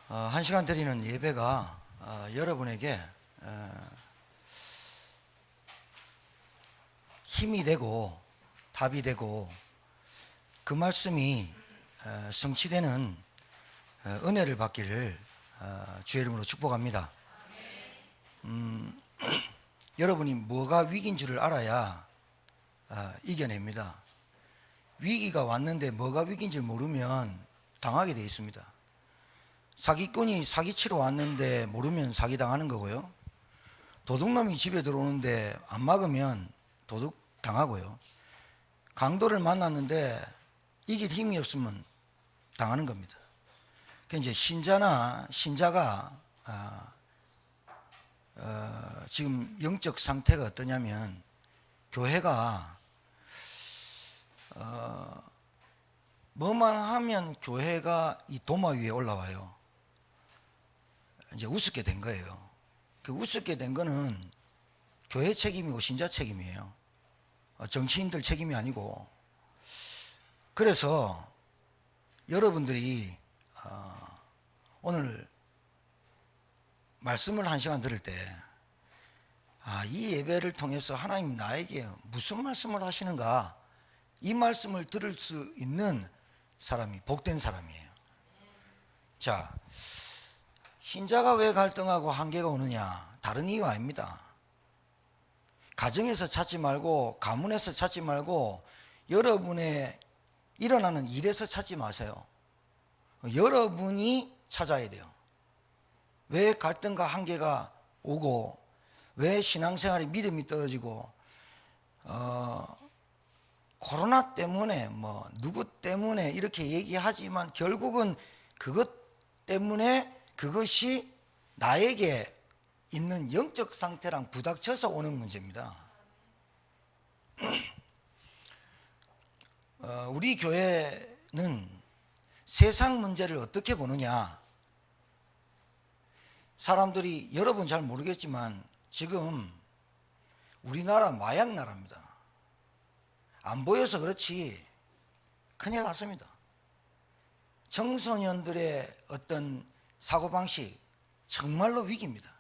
한 시간 드리는 예배가 여러분에게 힘이 되고 답이 되고 그 말씀이 성취되는 은혜를 받기를 주의 이름으로 축복합니다. 여러분이 뭐가 위기인 줄을 알아야 이겨냅니다. 위기가 왔는데 뭐가 위기인 줄 모르면 당하게 되어 있습니다. 사기꾼이 사기치러 왔는데 모르면 사기당하는 거고요. 도둑놈이 집에 들어오는데 안 막으면 도둑 당하고요. 강도를 만났는데 이길 힘이 없으면 당하는 겁니다. 그러니까 이제 신자가 지금 영적 상태가 어떠냐면 교회가 뭐만 하면 교회가 이 도마 위에 올라와요. 이제 우습게 된 거예요. 그 우습게 된 거는 교회 책임이고 신자 책임이에요. 정치인들 책임이 아니고. 그래서 여러분들이 오늘 말씀을 한 시간 들을 때 이 예배를 통해서 하나님 나에게 무슨 말씀을 하시는가, 이 말씀을 들을 수 있는 사람이 복된 사람이에요. 자, 신자가 왜 갈등하고 한계가 오느냐? 다른 이유 아닙니다. 가정에서 찾지 말고, 가문에서 찾지 말고, 여러분의 일어나는 일에서 찾지 마세요. 여러분이 찾아야 돼요. 왜 갈등과 한계가 오고, 왜 신앙생활의 믿음이 떨어지고, 코로나 때문에 누구 때문에 이렇게 얘기하지만 결국은 그것 때문에 그것이 나에게 있는 영적 상태랑 부닥쳐서 오는 문제입니다. 우리 교회는 세상 문제를 어떻게 보느냐? 사람들이, 여러분 잘 모르겠지만 지금 우리나라 마약 나라입니다. 안 보여서 그렇지 큰일 났습니다. 청소년들의 어떤 사고방식 정말로 위기입니다.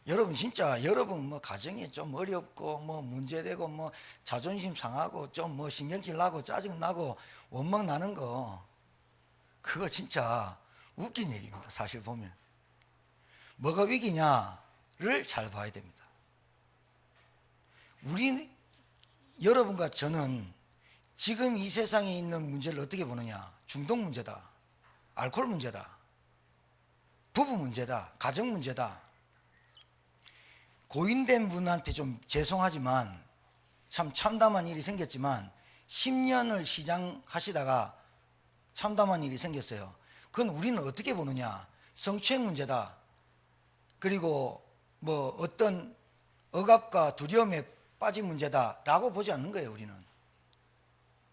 여러분 진짜 여러분 가정이 좀 어렵고 문제되고 자존심 상하고 좀 신경질 나고 짜증 나고 원망 나는 거, 그거 진짜 웃긴 얘기입니다. 사실 보면 뭐가 위기냐를 잘 봐야 됩니다. 여러분과 저는 지금 이 세상에 있는 문제를 어떻게 보느냐? 중독 문제다, 알코올 문제다, 부부 문제다, 가정 문제다. 고인된 분한테 좀 죄송하지만 참 참담한 일이 생겼지만 10년을 시장하시다가 참담한 일이 생겼어요. 그건 우리는 어떻게 보느냐? 성추행 문제다, 그리고 어떤 억압과 두려움에 빠진 문제다라고 보지 않는 거예요. 우리는.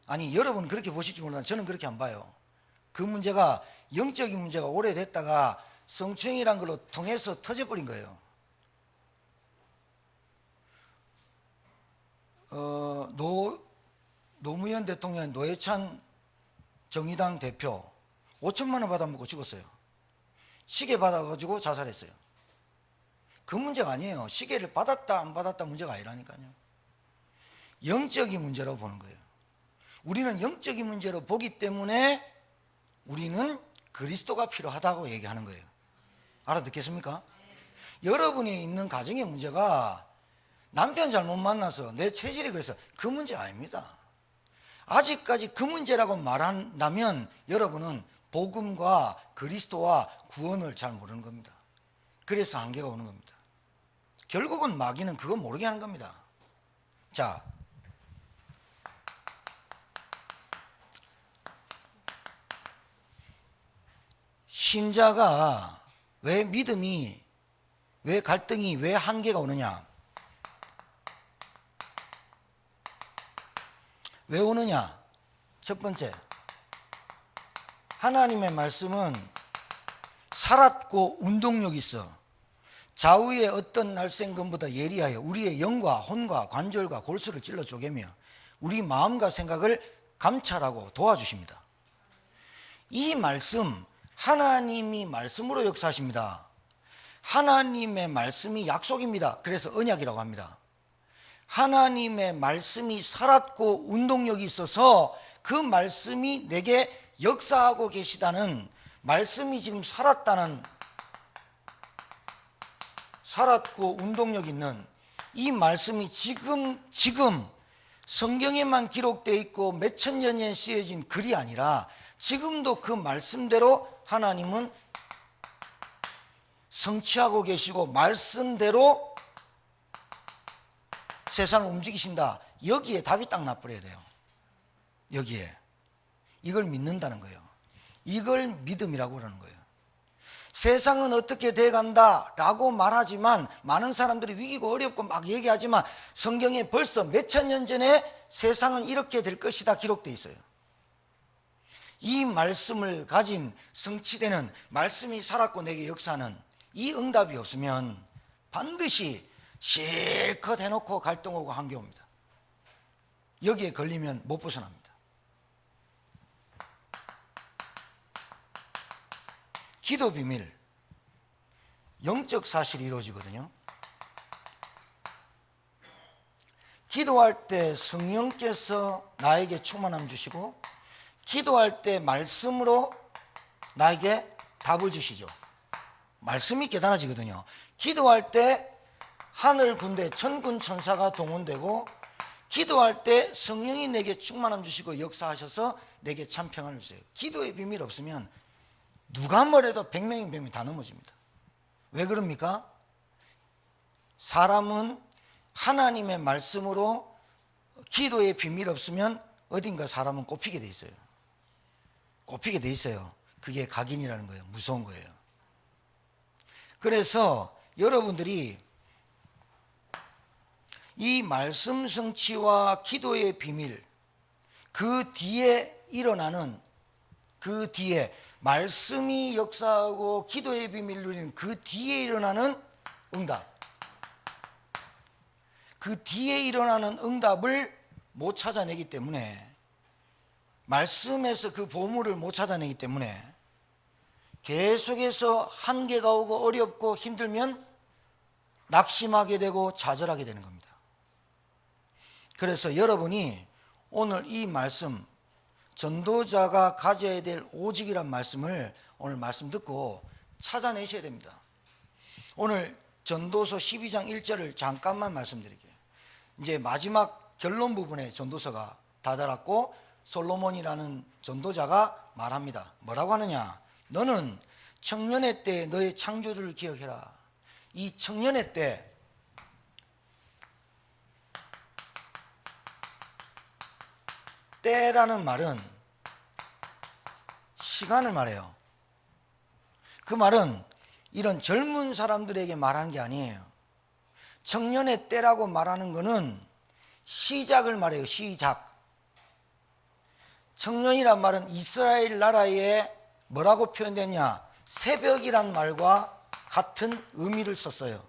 아니, 여러분은 그렇게 보실지 몰라도 저는 그렇게 안 봐요. 그 문제가 영적인 문제가 오래됐다가 성추행이란 걸로 통해서 터져버린 거예요. 노무현 대통령, 노회찬 정의당 대표 5천만 원 받아먹고 죽었어요. 시계 받아가지고 자살했어요. 그 문제가 아니에요. 시계를 받았다 안 받았다 문제가 아니라니까요. 영적인 문제라고 보는 거예요. 우리는 영적인 문제로 보기 때문에 우리는 그리스도가 필요하다고 얘기하는 거예요. 알아듣겠습니까? 여러분이 있는 가정의 문제가 남편 잘못 만나서 내 체질이 그래서 그 문제 아닙니다. 아직까지 그 문제라고 말한다면 여러분은 복음과 그리스도와 구원을 잘 모르는 겁니다. 그래서 한계가 오는 겁니다. 결국은 마귀는 그거 모르게 하는 겁니다. 자, 신자가 왜 믿음이, 왜 갈등이, 왜 한계가 오느냐? 왜 오느냐? 첫 번째, 하나님의 말씀은 살았고 운동력이 있어. 좌우의 어떤 날쌘금보다 예리하여 우리의 영과 혼과 관절과 골수를 찔러 쪼개며 우리 마음과 생각을 감찰하고 도와주십니다. 이 말씀, 하나님이 말씀으로 역사하십니다. 하나님의 말씀이 약속입니다. 그래서 언약이라고 합니다. 하나님의 말씀이 살았고 운동력이 있어서 그 말씀이 내게 역사하고 계시다는, 말씀이 지금 살았고 운동력 있는 이 말씀이 지금 성경에만 기록되어 있고 몇천 년에 쓰여진 글이 아니라 지금도 그 말씀대로 하나님은 성취하고 계시고 말씀대로 세상을 움직이신다. 여기에 답이 딱 나버려야 돼요. 여기에 이걸 믿는다는 거예요. 이걸 믿음이라고 그러는 거예요. 세상은 어떻게 돼간다 라고 말하지만, 많은 사람들이 위기고 어렵고 막 얘기하지만 성경에 벌써 몇천 년 전에 세상은 이렇게 될 것이다 기록되어 있어요. 이 말씀을 가진 성취되는, 말씀이 살았고 내게 역사하는 이 응답이 없으면 반드시 실컷 해놓고 갈등 오고 한계 옵니다. 여기에 걸리면 못 벗어납니다. 기도 비밀, 영적 사실이 이루어지거든요. 기도할 때 성령께서 나에게 충만함 주시고, 기도할 때 말씀으로 나에게 답을 주시죠. 말씀이 깨달아지거든요. 기도할 때 하늘 군대 천군 천사가 동원되고, 기도할 때 성령이 내게 충만함 주시고 역사하셔서 내게 참 평안을 주세요. 기도의 비밀 없으면 누가 뭐래도 100명이 100명이 다 넘어집니다. 왜 그럽니까? 사람은 하나님의 말씀으로 기도의 비밀 없으면 어딘가 사람은 꼽히게 돼 있어요. 꼽히게 돼 있어요. 그게 각인이라는 거예요. 무서운 거예요. 그래서 여러분들이 이 말씀 성취와 기도의 비밀, 그 뒤에 일어나는, 그 뒤에 말씀이 역사하고 기도의 비밀을 누리는 그 뒤에 일어나는 응답, 그 뒤에 일어나는 응답을 못 찾아내기 때문에, 말씀에서 그 보물을 못 찾아내기 때문에 계속해서 한계가 오고 어렵고 힘들면 낙심하게 되고 좌절하게 되는 겁니다. 그래서 여러분이 오늘 이 말씀, 전도자가 가져야 될 오직이란 말씀을 오늘 말씀 듣고 찾아내셔야 됩니다. 오늘 전도서 12장 1절을 잠깐만 말씀드릴게요. 이제 마지막 결론 부분에 전도서가 다다랐고 솔로몬이라는 전도자가 말합니다. 뭐라고 하느냐? 너는 청년의 때 너의 창조주를 기억해라. 이 청년의 때, 때라는 말은 시간을 말해요. 그 말은 이런 젊은 사람들에게 말하는 게 아니에요. 청년의 때라고 말하는 것은 시작을 말해요. 시작. 청년이란 말은 이스라엘 나라에 뭐라고 표현되냐? 새벽이란 말과 같은 의미를 썼어요.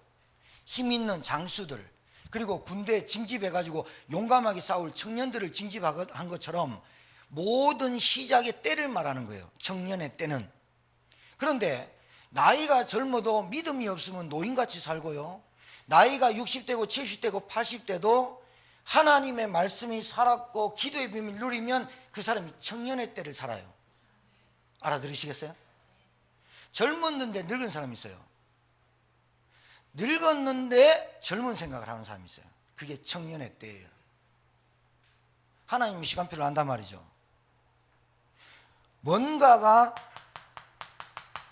힘 있는 장수들, 그리고 군대에 징집해가지고 용감하게 싸울 청년들을 징집한 것처럼 모든 시작의 때를 말하는 거예요. 청년의 때는. 그런데 나이가 젊어도 믿음이 없으면 노인같이 살고요, 나이가 60대고 70대고 80대도 하나님의 말씀이 살았고 기도의 비밀을 누리면 그 사람이 청년의 때를 살아요. 알아들으시겠어요? 젊었는데 늙은 사람이 있어요. 늙었는데 젊은 생각을 하는 사람이 있어요. 그게 청년의 때예요. 하나님이 시간표를 안단 말이죠. 뭔가가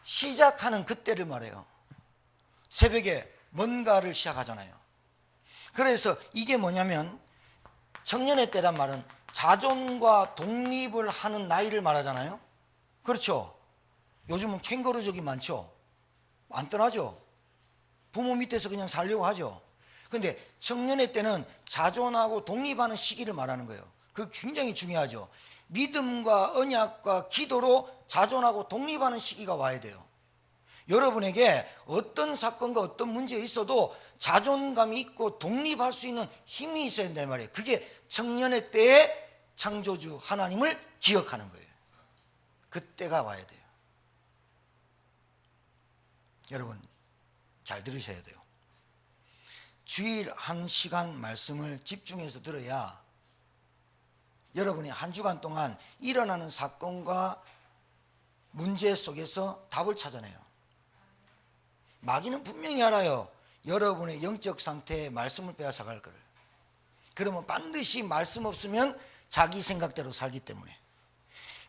시작하는 그때를 말해요. 새벽에 뭔가를 시작하잖아요. 그래서 이게 뭐냐면, 청년의 때란 말은 자존과 독립을 하는 나이를 말하잖아요. 그렇죠? 요즘은 캥거루족이 많죠. 안 떠나죠. 부모 밑에서 그냥 살려고 하죠. 그런데 청년의 때는 자존하고 독립하는 시기를 말하는 거예요. 그게 굉장히 중요하죠. 믿음과 언약과 기도로 자존하고 독립하는 시기가 와야 돼요. 여러분에게 어떤 사건과 어떤 문제가 있어도 자존감이 있고 독립할 수 있는 힘이 있어야 된단 말이에요. 그게 청년의 때에 창조주 하나님을 기억하는 거예요. 그때가 와야 돼요. 여러분 잘 들으셔야 돼요. 주일 1시간 말씀을 집중해서 들어야 여러분이 한 주간 동안 일어나는 사건과 문제 속에서 답을 찾아내요. 마귀는 분명히 알아요. 여러분의 영적 상태에 말씀을 빼앗아갈 거를. 그러면 반드시 말씀 없으면 자기 생각대로 살기 때문에,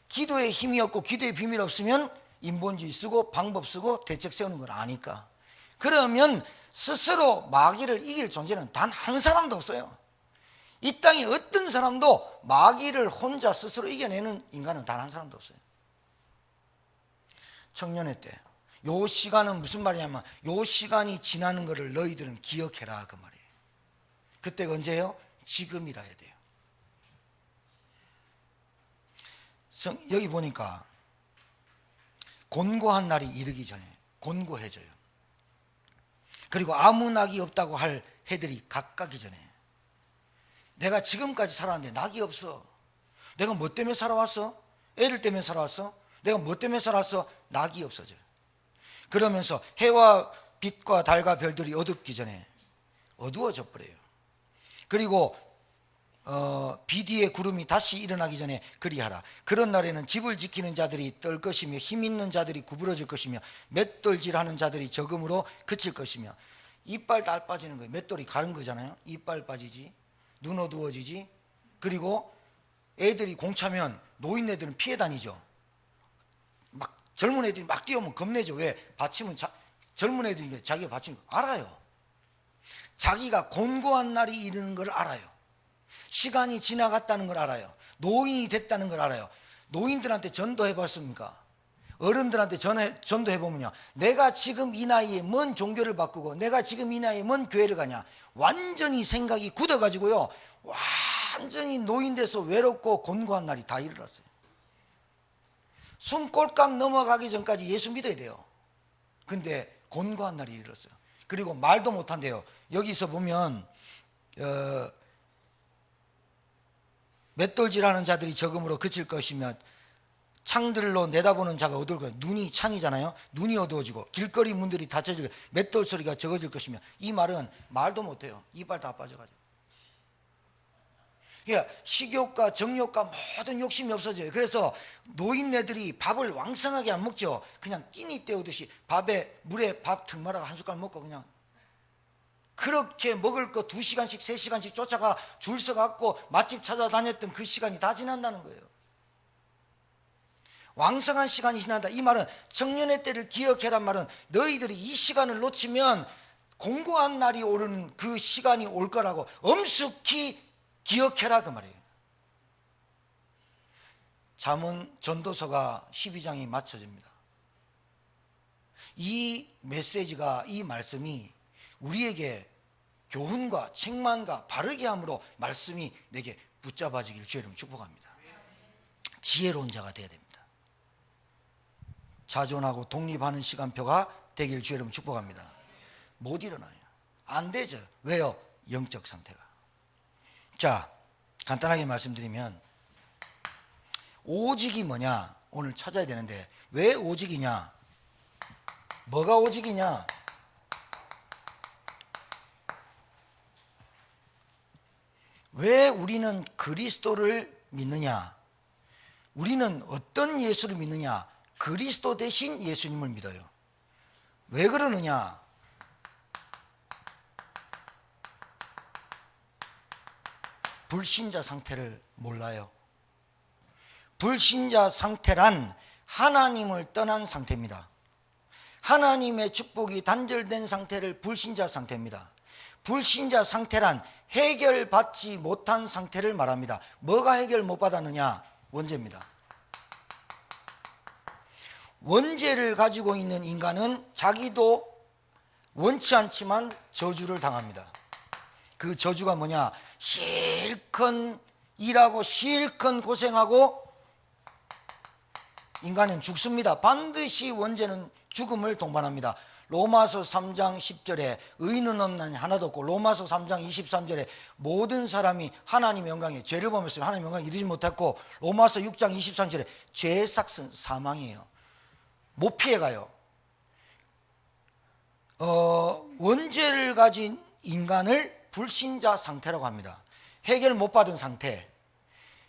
기도에 힘이 없고 기도에 비밀 없으면 인본주의 쓰고 방법 쓰고 대책 세우는 걸 아니까. 그러면 스스로 마귀를 이길 존재는 단 한 사람도 없어요. 이 땅에 어떤 사람도 마귀를 혼자 스스로 이겨내는 인간은 단 한 사람도 없어요. 청년회 때 요 시간은 무슨 말이냐면, 요 시간이 지나는 것을 너희들은 기억해라 그 말이에요. 그때가 언제예요? 지금이라 해야 돼요. 여기 보니까 곤고한 날이 이르기 전에 곤고해져요. 그리고 아무 낙이 없다고 할 해들이 각각이 전에, 내가 지금까지 살았는데 낙이 없어. 내가 뭐 때문에 살아왔어? 애들 때문에 살아왔어? 내가 뭐 때문에 살아왔어? 낙이 없어져요. 그러면서 해와 빛과 달과 별들이 어둡기 전에 어두워져 버려요. 그리고 비 뒤에 구름이 다시 일어나기 전에 그리하라. 그런 날에는 집을 지키는 자들이 떨 것이며 힘 있는 자들이 구부러질 것이며 맷돌질하는 자들이 적음으로 그칠 것이며. 이빨 다 빠지는 거예요. 맷돌이 가른 거잖아요. 이빨 빠지지, 눈 어두워지지. 그리고 애들이 공차면 노인네들은 피해 다니죠. 막 젊은 애들이 막 뛰어오면 겁내죠. 왜? 받치면 젊은 애들이 자기가 받치는 거 알아요. 자기가 곤고한 날이 이르는 걸 알아요. 시간이 지나갔다는 걸 알아요. 노인이 됐다는 걸 알아요. 노인들한테 전도해 봤습니까? 어른들한테 전도해 보면요, 내가 지금 이 나이에 뭔 종교를 바꾸고 내가 지금 이 나이에 뭔 교회를 가냐, 완전히 생각이 굳어가지고요, 완전히 노인 돼서 외롭고 곤고한 날이 다 일어났어요. 숨 꼴깍 넘어가기 전까지 예수 믿어야 돼요. 근데 곤고한 날이 일어났어요. 그리고 말도 못한대요. 여기서 보면 맷돌질하는 자들이 적음으로 그칠 것이며 창들로 내다보는 자가 어두울 거예요. 눈이 창이잖아요. 눈이 어두워지고 길거리 문들이 닫혀지고 맷돌 소리가 적어질 것이며. 이 말은 말도 못해요. 이빨 다 빠져가지고. 그러니까 식욕과 정욕과 모든 욕심이 없어져요. 그래서 노인네들이 밥을 왕성하게 안 먹죠. 그냥 끼니 때우듯이 밥에 물에 밥 턱 말아가 한 숟갈 먹고 그냥 그렇게 먹을 거 2시간씩 3시간씩 쫓아가 줄 서갖고 맛집 찾아다녔던 그 시간이 다 지난다는 거예요. 왕성한 시간이 지난다. 이 말은 청년의 때를 기억해란 말은 너희들이 이 시간을 놓치면 공고한 날이 오르는 그 시간이 올 거라고 엄숙히 기억해라 그 말이에요. 잠언 전도서가 12장이 맞춰집니다. 이 메시지가, 이 말씀이 우리에게 교훈과 책망과 바르게 함으로 말씀이 내게 붙잡아지길 주의 이름으로 축복합니다. 지혜로운 자가 되어야 됩니다. 자존하고 독립하는 시간표가 되길 주의 이름으로 축복합니다. 못 일어나요. 안 되죠. 왜요? 영적 상태가. 자, 간단하게 말씀드리면 오직이 뭐냐 오늘 찾아야 되는데, 왜 오직이냐, 뭐가 오직이냐, 왜 우리는 그리스도를 믿느냐, 우리는 어떤 예수를 믿느냐, 그리스도 대신 예수님을 믿어요. 왜 그러느냐, 불신자 상태를 몰라요. 불신자 상태란 하나님을 떠난 상태입니다. 하나님의 축복이 단절된 상태를 불신자 상태입니다. 불신자 상태란 해결받지 못한 상태를 말합니다. 뭐가 해결 못 받았느냐? 원죄입니다. 원죄를 가지고 있는 인간은 자기도 원치 않지만 저주를 당합니다. 그 저주가 뭐냐? 실컷 일하고 실컷 고생하고 인간은 죽습니다. 반드시 원죄는 죽음을 동반합니다. 로마서 3장 10절에 의인은 없나니 하나도 없고, 로마서 3장 23절에 모든 사람이 하나님의 영광에 죄를 범했으면 하나님의 영광에 이르지 못했고, 로마서 6장 23절에 죄의 삭은 사망이에요. 못 피해가요. 원죄를 가진 인간을 불신자 상태라고 합니다. 해결 못 받은 상태.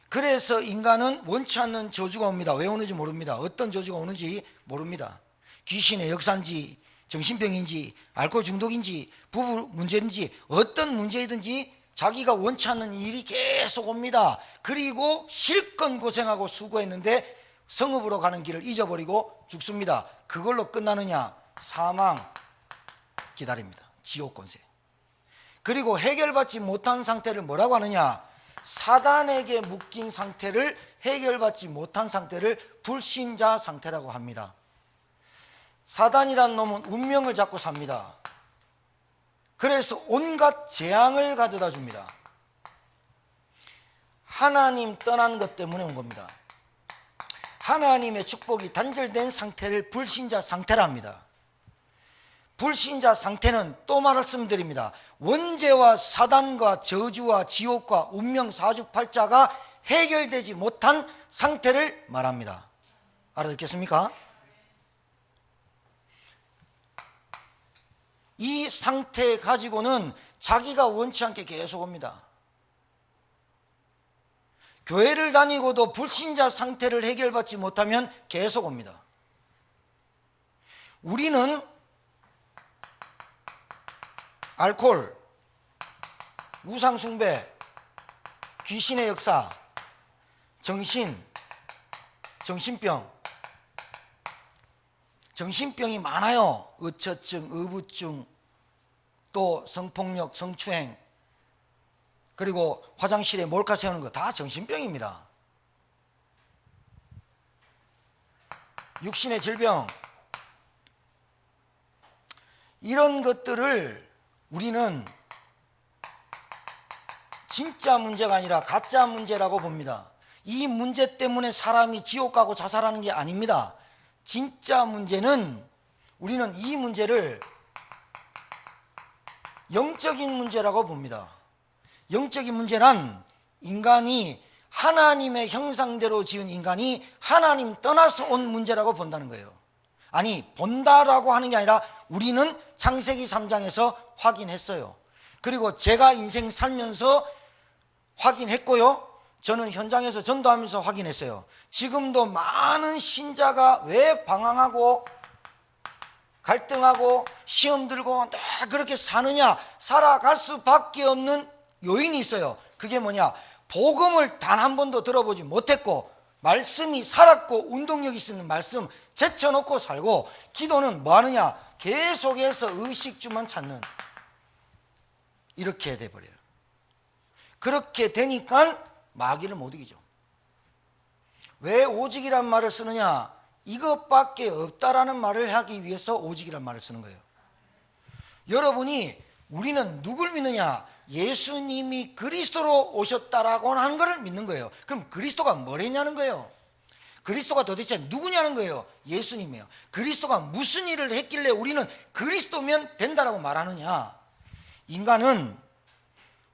그래서 인간은 원치 않는 저주가 옵니다. 왜 오는지 모릅니다. 어떤 저주가 오는지 모릅니다. 귀신의 역사인지 정신병인지 알코올 중독인지 부부 문제인지 어떤 문제이든지 자기가 원치 않는 일이 계속 옵니다. 그리고 실컷 고생하고 수고했는데 성읍으로 가는 길을 잊어버리고 죽습니다. 그걸로 끝나느냐? 사망 기다립니다. 지옥 권세. 그리고 해결받지 못한 상태를 뭐라고 하느냐? 사단에게 묶인 상태를 해결받지 못한 상태를 불신자 상태라고 합니다. 사단이란 놈은 운명을 잡고 삽니다. 그래서 온갖 재앙을 가져다 줍니다. 하나님 떠난 것 때문에 온 겁니다. 하나님의 축복이 단절된 상태를 불신자 상태랍니다. 불신자 상태는 또 말씀드립니다. 원죄와 사단과 저주와 지옥과 운명 사주팔자가 해결되지 못한 상태를 말합니다. 알아듣겠습니까? 이 상태 가지고는 자기가 원치 않게 계속 옵니다. 교회를 다니고도 불신자 상태를 해결받지 못하면 계속 옵니다. 우리는 알코올, 우상숭배, 귀신의 역사, 정신병이 많아요. 의처증, 의부증, 또 성폭력, 성추행, 그리고 화장실에 몰카 세우는 거 다 정신병입니다. 육신의 질병, 이런 것들을 우리는 진짜 문제가 아니라 가짜 문제라고 봅니다. 이 문제 때문에 사람이 지옥 가고 자살하는 게 아닙니다. 진짜 문제는 우리는 이 문제를 영적인 문제라고 봅니다. 영적인 문제란 인간이 하나님의 형상대로 지은 인간이 하나님 떠나서 온 문제라고 본다는 거예요. 아니, 본다라고 하는 게 아니라 우리는 창세기 3장에서 확인했어요. 그리고 제가 인생 살면서 확인했고요. 저는 현장에서 전도하면서 확인했어요. 지금도 많은 신자가 왜 방황하고 갈등하고 시험 들고 그렇게 사느냐, 살아갈 수밖에 없는 요인이 있어요. 그게 뭐냐? 복음을 단 한 번도 들어보지 못했고, 말씀이 살았고 운동력 있는 말씀 제쳐놓고 살고, 기도는 뭐 하느냐? 계속해서 의식주만 찾는, 이렇게 돼버려요. 그렇게 되니까 마귀를 못 이기죠. 왜 오직이란 말을 쓰느냐? 이것밖에 없다라는 말을 하기 위해서 오직이란 말을 쓰는 거예요. 여러분이 우리는 누굴 믿느냐? 예수님이 그리스도로 오셨다라고 하는 것을 믿는 거예요. 그럼 그리스도가 뭘 했냐는 거예요. 그리스도가 도대체 누구냐는 거예요. 예수님이에요. 그리스도가 무슨 일을 했길래 우리는 그리스도면 된다라고 말하느냐? 인간은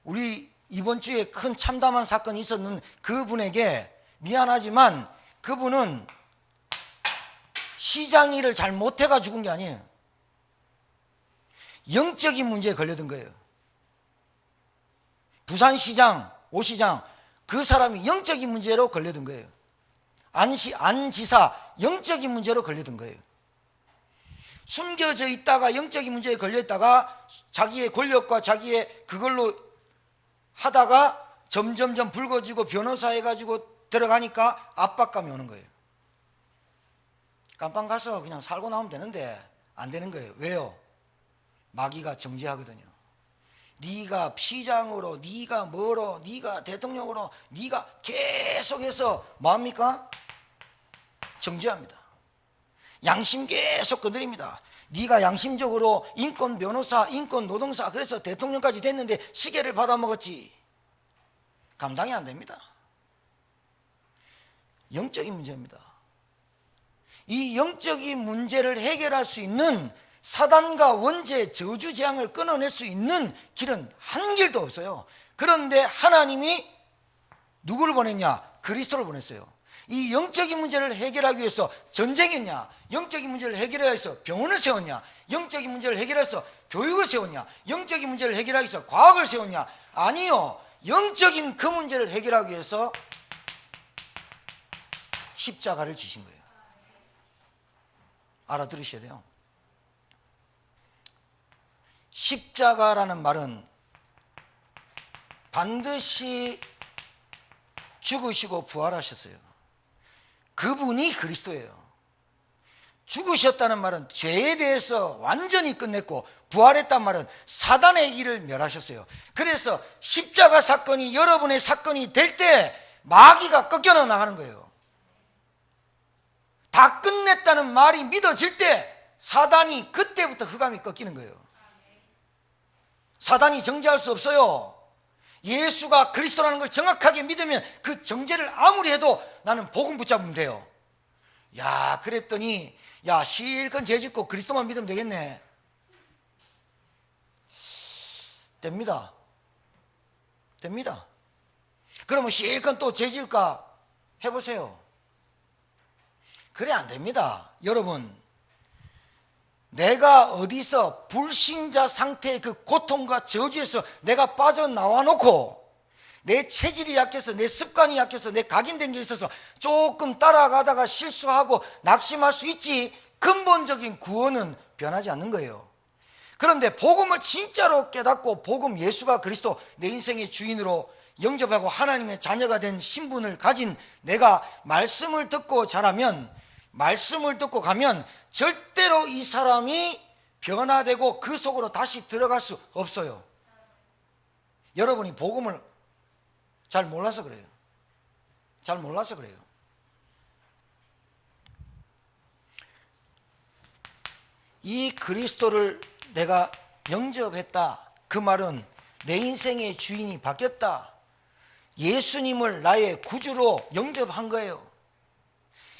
우리 이번 주에 큰 참담한 사건이 있었는 그분에게 미안하지만 그분은 시장 일을 잘 못해가 죽은 게 아니에요. 영적인 문제에 걸려든 거예요. 부산시장, 오시장, 그 사람이 영적인 문제로 걸려든 거예요. 안지사, 영적인 문제로 걸려든 거예요. 숨겨져 있다가 영적인 문제에 걸려있다가 자기의 권력과 자기의 그걸로 하다가 점점점 붉어지고 변호사 해가지고 들어가니까 압박감이 오는 거예요. 깜빵 가서 그냥 살고 나오면 되는데 안 되는 거예요. 왜요? 마귀가 정죄하거든요. 네가 시장으로, 네가 뭐로, 네가 대통령으로, 네가 계속해서 뭐합니까? 정죄합니다. 양심 계속 건드립니다. 네가 양심적으로 인권 변호사, 인권 노동사, 그래서 대통령까지 됐는데 시계를 받아먹었지. 감당이 안 됩니다. 영적인 문제입니다. 이 영적인 문제를 해결할 수 있는, 사단과 원죄, 저주 재앙을 끊어낼 수 있는 길은 한 길도 없어요. 그런데 하나님이 누구를 보냈냐? 그리스도를 보냈어요. 이 영적인 문제를 해결하기 위해서 전쟁했냐? 영적인 문제를 해결하기 위해서 병원을 세웠냐? 영적인 문제를 해결하기 위해서 교육을 세웠냐? 영적인 문제를 해결하기 위해서 과학을 세웠냐? 아니요. 영적인 그 문제를 해결하기 위해서 십자가를 지신 거예요. 알아들으셔야 돼요. 십자가라는 말은 반드시 죽으시고 부활하셨어요. 그분이 그리스도예요. 죽으셨다는 말은 죄에 대해서 완전히 끝냈고, 부활했단 말은 사단의 일을 멸하셨어요. 그래서 십자가 사건이 여러분의 사건이 될 때 마귀가 꺾여 나가는 거예요. 다 끝냈다는 말이 믿어질 때 사단이 그때부터 흑암이 꺾이는 거예요. 사단이 정죄할 수 없어요. 예수가 그리스도라는 걸 정확하게 믿으면 그 정죄를 아무리 해도 나는 복음 붙잡으면 돼요. 야, 그랬더니 야, 실컷 죄 짓고 그리스도만 믿으면 되겠네. 됩니다. 됩니다. 그러면 실컷 또 죄 지을까 해보세요. 그래 안 됩니다. 여러분, 내가 어디서 불신자 상태의 그 고통과 저주에서 내가 빠져나와 놓고 내 체질이 약해서, 내 습관이 약해서, 내 각인된 게 있어서 조금 따라가다가 실수하고 낙심할 수 있지, 근본적인 구원은 변하지 않는 거예요. 그런데 복음을 진짜로 깨닫고 복음, 예수가 그리스도 내 인생의 주인으로 영접하고 하나님의 자녀가 된 신분을 가진 내가 말씀을 듣고 자라면, 말씀을 듣고 가면 절대로 이 사람이 변화되고 그 속으로 다시 들어갈 수 없어요. 여러분이 복음을 잘 몰라서 그래요. 잘 몰라서 그래요. 이 그리스도를 내가 영접했다, 그 말은 내 인생의 주인이 바뀌었다, 예수님을 나의 구주로 영접한 거예요.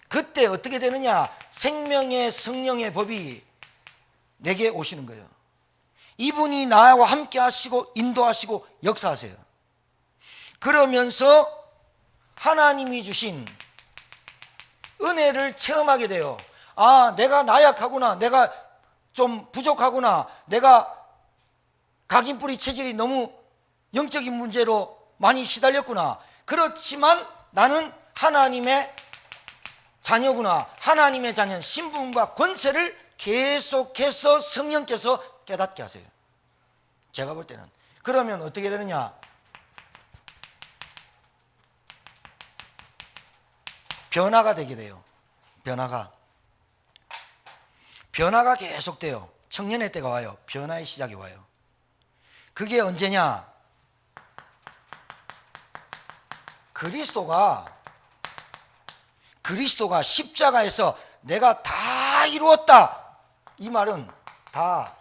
그때 어떻게 되느냐? 생명의 성령의 법이 내게 오시는 거예요. 이분이 나와 함께 하시고 인도하시고 역사하세요. 그러면서 하나님이 주신 은혜를 체험하게 돼요. 아, 내가 나약하구나, 내가 좀 부족하구나, 내가 각인뿌리 체질이 너무 영적인 문제로 많이 시달렸구나. 그렇지만 나는 하나님의 자녀구나. 하나님의 자녀 신분과 권세를 계속해서 성령께서 깨닫게 하세요. 제가 볼 때는. 그러면 어떻게 되느냐? 변화가 되게 돼요. 변화가 계속돼요. 청년의 때가 와요. 변화의 시작이 와요. 그게 언제냐? 그리스도가 십자가에서 내가 다 이루었다, 이 말은 다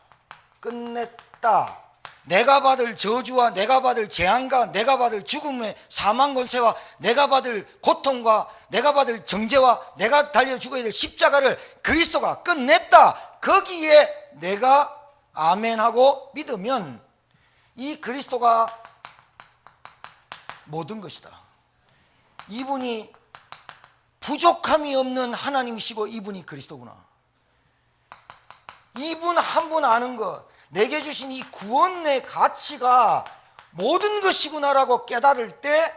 끝냈다, 내가 받을 저주와 내가 받을 재앙과 내가 받을 죽음의 사망 권세와 내가 받을 고통과 내가 받을 정죄와 내가 달려 죽어야 될 십자가를 그리스도가 끝냈다, 거기에 내가 아멘하고 믿으면 이 그리스도가 모든 것이다. 이분이 부족함이 없는 하나님이시고 이분이 그리스도구나. 이분 한 분 아는 것, 내게 주신 이 구원의 가치가 모든 것이구나라고 깨달을 때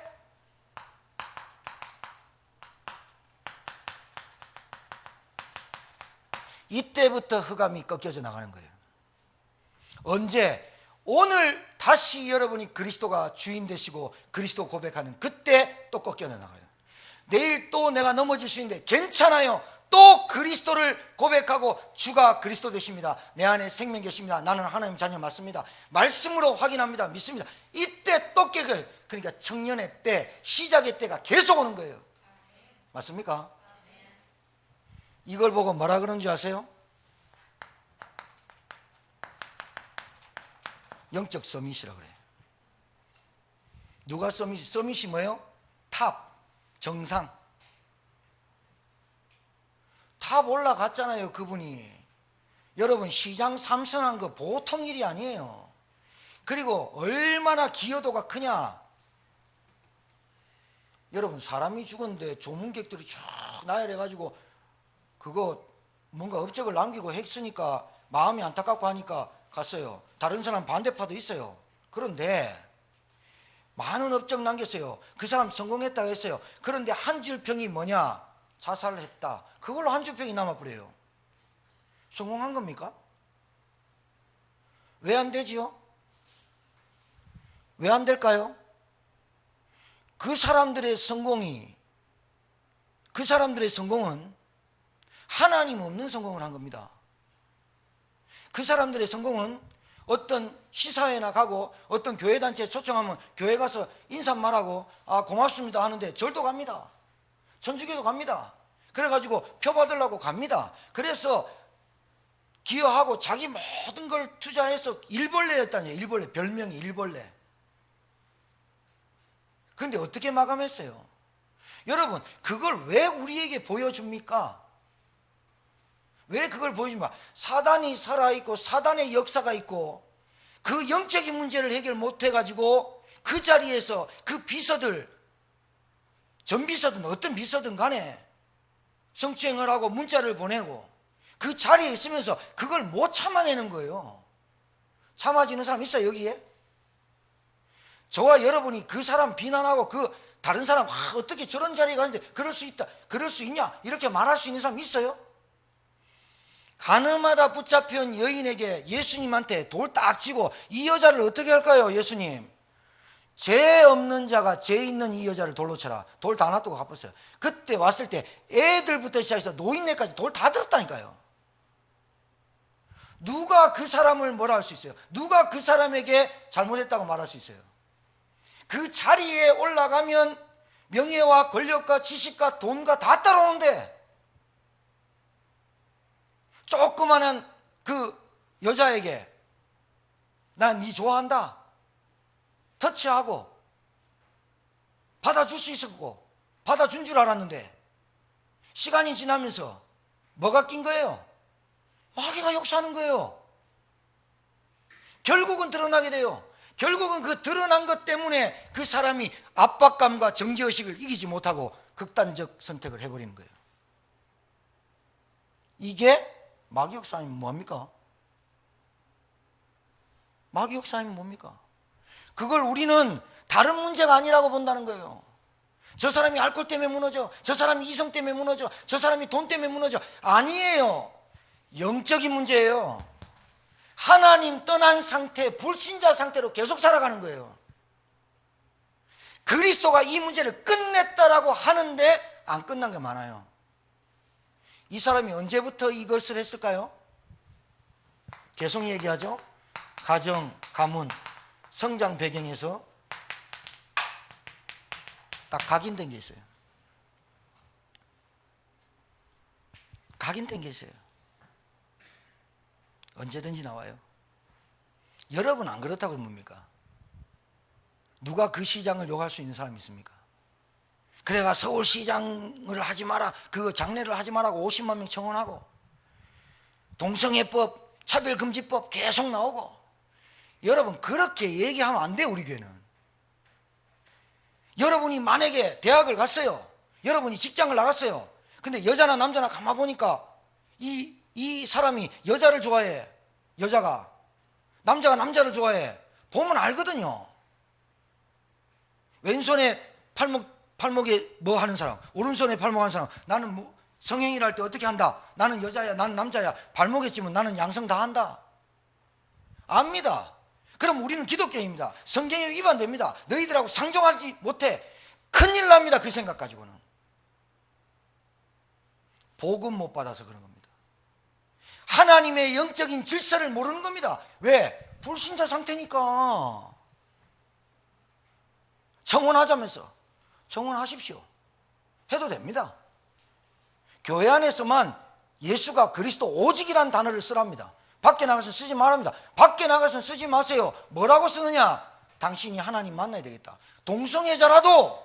이때부터 흑암이 꺾여져 나가는 거예요. 언제? 오늘 다시 여러분이 그리스도가 주인 되시고 그리스도 고백하는 그때 또 꺾여 나가요. 내일 또 내가 넘어질 수 있는데 괜찮아요. 또 그리스도를 고백하고 주가 그리스도 되십니다. 내 안에 생명 계십니다. 나는 하나님 자녀 맞습니다. 말씀으로 확인합니다. 믿습니다. 이때 또 깨어요. 그러니까 청년의 때, 시작의 때가 계속 오는 거예요. 맞습니까? 이걸 보고 뭐라 그런 줄 아세요? 영적 서밋이라고 그래요. 누가 서밋이 뭐예요? 탑, 정상. 탑 올라갔잖아요, 그분이. 여러분, 시장 삼선한 거 보통 일이 아니에요. 그리고 얼마나 기여도가 크냐. 여러분, 사람이 죽었는데 조문객들이 쭉 나열해가지고 그거 뭔가 업적을 남기고 했으니까 마음이 안타깝고 하니까 갔어요. 다른 사람 반대파도 있어요. 그런데 많은 업적 남겼어요. 그 사람 성공했다고 했어요. 그런데 한 줄 평이 뭐냐? 자살을 했다. 그걸로 한 줄 평이 남아버려요. 성공한 겁니까? 왜 안 되지요? 왜 안 될까요? 그 사람들의 성공은 하나님 없는 성공을 한 겁니다. 그 사람들의 성공은 어떤 시사회나 가고 어떤 교회단체에 초청하면 교회 가서 인사말하고 고맙습니다 하는데 절도 갑니다. 천주교도 갑니다. 그래가지고 표 받으려고 갑니다. 그래서 기여하고 자기 모든 걸 투자해서 일벌레였다니. 일벌레, 별명이 일벌레. 그런데 어떻게 마감했어요? 여러분, 그걸 왜 우리에게 보여줍니까? 왜 그걸 보여줍니까? 사단이 살아있고 사단의 역사가 있고 그 영적인 문제를 해결 못해가지고 그 자리에서 그 비서들, 전 비서든 어떤 비서든 간에 성추행을 하고 문자를 보내고 그 자리에 있으면서 그걸 못 참아내는 거예요. 참아지는 사람 있어요, 여기에? 저와 여러분이 그 사람 비난하고 그 다른 사람 어떻게 저런 자리에 가는데 그럴 수 있다, 그럴 수 있냐 이렇게 말할 수 있는 사람 있어요? 가늠하다 붙잡힌 여인에게 예수님한테 돌 딱 치고 이 여자를 어떻게 할까요? 예수님, 죄 없는 자가 죄 있는 이 여자를 돌로 쳐라. 돌 다 놔두고 갚았어요. 그때 왔을 때 애들부터 시작해서 노인네까지 돌 다 들었다니까요. 누가 그 사람을 뭐라 할 수 있어요? 누가 그 사람에게 잘못했다고 말할 수 있어요? 그 자리에 올라가면 명예와 권력과 지식과 돈과 다 따라오는데 조그마한 그 여자에게 난 네 좋아한다 터치하고 받아줄 수 있었고 받아준 줄 알았는데 시간이 지나면서 뭐가 낀 거예요? 마귀가 역사하는 거예요. 결국은 드러나게 돼요. 결국은 그 드러난 것 때문에 그 사람이 압박감과 정죄의식을 이기지 못하고 극단적 선택을 해버리는 거예요. 이게 마귀 역사하면 뭡니까? 마귀 역사하면 뭡니까? 그걸 우리는 다른 문제가 아니라고 본다는 거예요. 저 사람이 알코올 때문에 무너져, 저 사람이 이성 때문에 무너져, 저 사람이 돈 때문에 무너져. 아니에요. 영적인 문제예요. 하나님 떠난 상태, 불신자 상태로 계속 살아가는 거예요. 그리스도가 이 문제를 끝냈다라고 하는데 안 끝난 게 많아요. 이 사람이 언제부터 이것을 했을까요? 계속 얘기하죠. 가정, 가문, 성장 배경에서 딱 각인된 게 있어요. 각인된 게 있어요. 언제든지 나와요. 여러분 안 그렇다고 뭡니까? 누가 그 시장을 욕할 수 있는 사람이 있습니까? 그래가 서울시장을 하지 마라, 그 장례를 하지 마라고 50만 명 청원하고 동성애법, 차별금지법 계속 나오고. 여러분 그렇게 얘기하면 안 돼요. 우리 교회는. 여러분이 만약에 대학을 갔어요, 여러분이 직장을 나갔어요. 근데 여자나 남자나 가만 보니까 이 사람이 여자를 좋아해, 여자가 남자가 남자를 좋아해. 보면 알거든요. 왼손에 팔목에 뭐 하는 사람, 오른손에 팔목 하는 사람. 나는 뭐 성행위를 할 때 어떻게 한다, 나는 여자야, 나는 남자야. 발목에 찌면 나는 양성 다 한다. 압니다. 그럼 우리는 기독교입니다. 성경에 위반됩니다. 너희들하고 상종하지 못해. 큰일 납니다. 그 생각 가지고는. 복음 못 받아서 그런 겁니다. 하나님의 영적인 질서를 모르는 겁니다. 왜? 불신자 상태니까. 청혼하자면서 청혼하십시오. 해도 됩니다. 교회 안에서만 예수가 그리스도 오직이라는 단어를 쓰랍니다. 밖에 나가서 쓰지 말랍니다. 밖에 나가서 쓰지 마세요. 뭐라고 쓰느냐? 당신이 하나님 만나야 되겠다. 동성애자라도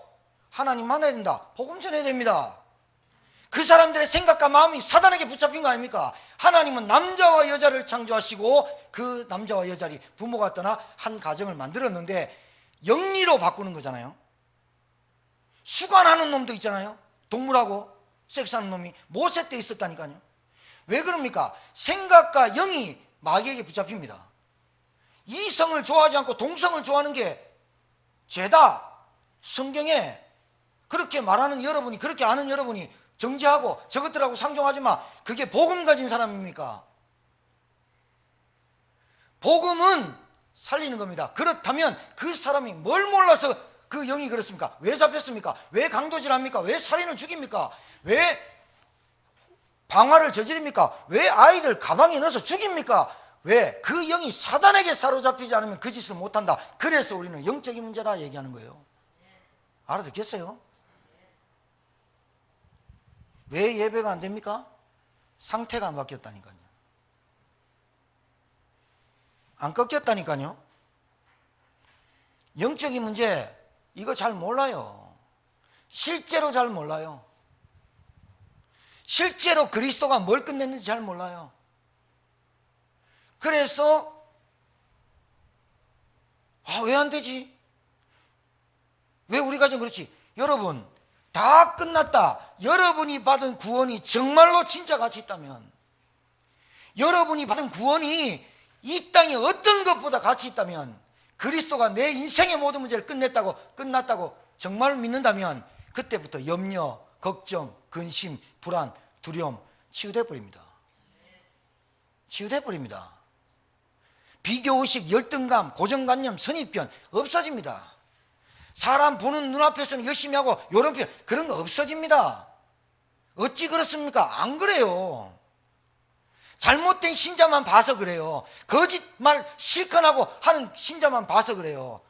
하나님 만나야 된다. 복음 전해야 됩니다. 그 사람들의 생각과 마음이 사단에게 붙잡힌 거 아닙니까? 하나님은 남자와 여자를 창조하시고 그 남자와 여자를 부모가 떠나 한 가정을 만들었는데 영리로 바꾸는 거잖아요. 수관하는 놈도 있잖아요. 동물하고 섹스하는 놈이 모세 때 있었다니까요. 왜 그럽니까? 생각과 영이 마귀에게 붙잡힙니다. 이성을 좋아하지 않고 동성을 좋아하는 게 죄다. 성경에 그렇게 말하는 여러분이, 그렇게 아는 여러분이 정죄하고 저것들하고 상종하지 마. 그게 복음 가진 사람입니까? 복음은 살리는 겁니다. 그렇다면 그 사람이 뭘 몰라서 그 영이 그렇습니까? 왜 잡혔습니까? 왜 강도질합니까? 왜 살인을 죽입니까? 왜 방화를 저지릅니까? 왜 아이를 가방에 넣어서 죽입니까? 왜? 그 영이 사단에게 사로잡히지 않으면 그 짓을 못한다. 그래서 우리는 영적인 문제다 얘기하는 거예요. 알아듣겠어요? 왜 예배가 안 됩니까? 상태가 안 바뀌었다니까요. 안 꺾였다니까요. 영적인 문제 이거 잘 몰라요. 실제로 잘 몰라요. 실제로 그리스도가 뭘 끝냈는지 잘 몰라요. 그래서 왜 안 되지? 왜 우리가 좀 그렇지? 여러분 다 끝났다. 여러분이 받은 구원이 정말로 진짜 가치 있다면, 여러분이 받은 구원이 이 땅에 어떤 것보다 가치 있다면, 그리스도가 내 인생의 모든 문제를 끝났다고 정말 믿는다면 그때부터 염려, 걱정, 근심, 불안, 두려움 치유돼 버립니다. 치유돼 버립니다. 비교의식, 열등감, 고정관념, 선입견 없어집니다. 사람 보는 눈앞에서는 열심히 하고 요런 편 그런 거 없어집니다. 어찌 그렇습니까? 안 그래요. 잘못된 신자만 봐서 그래요. 거짓말 실컷하고 하는 신자만 봐서 그래요.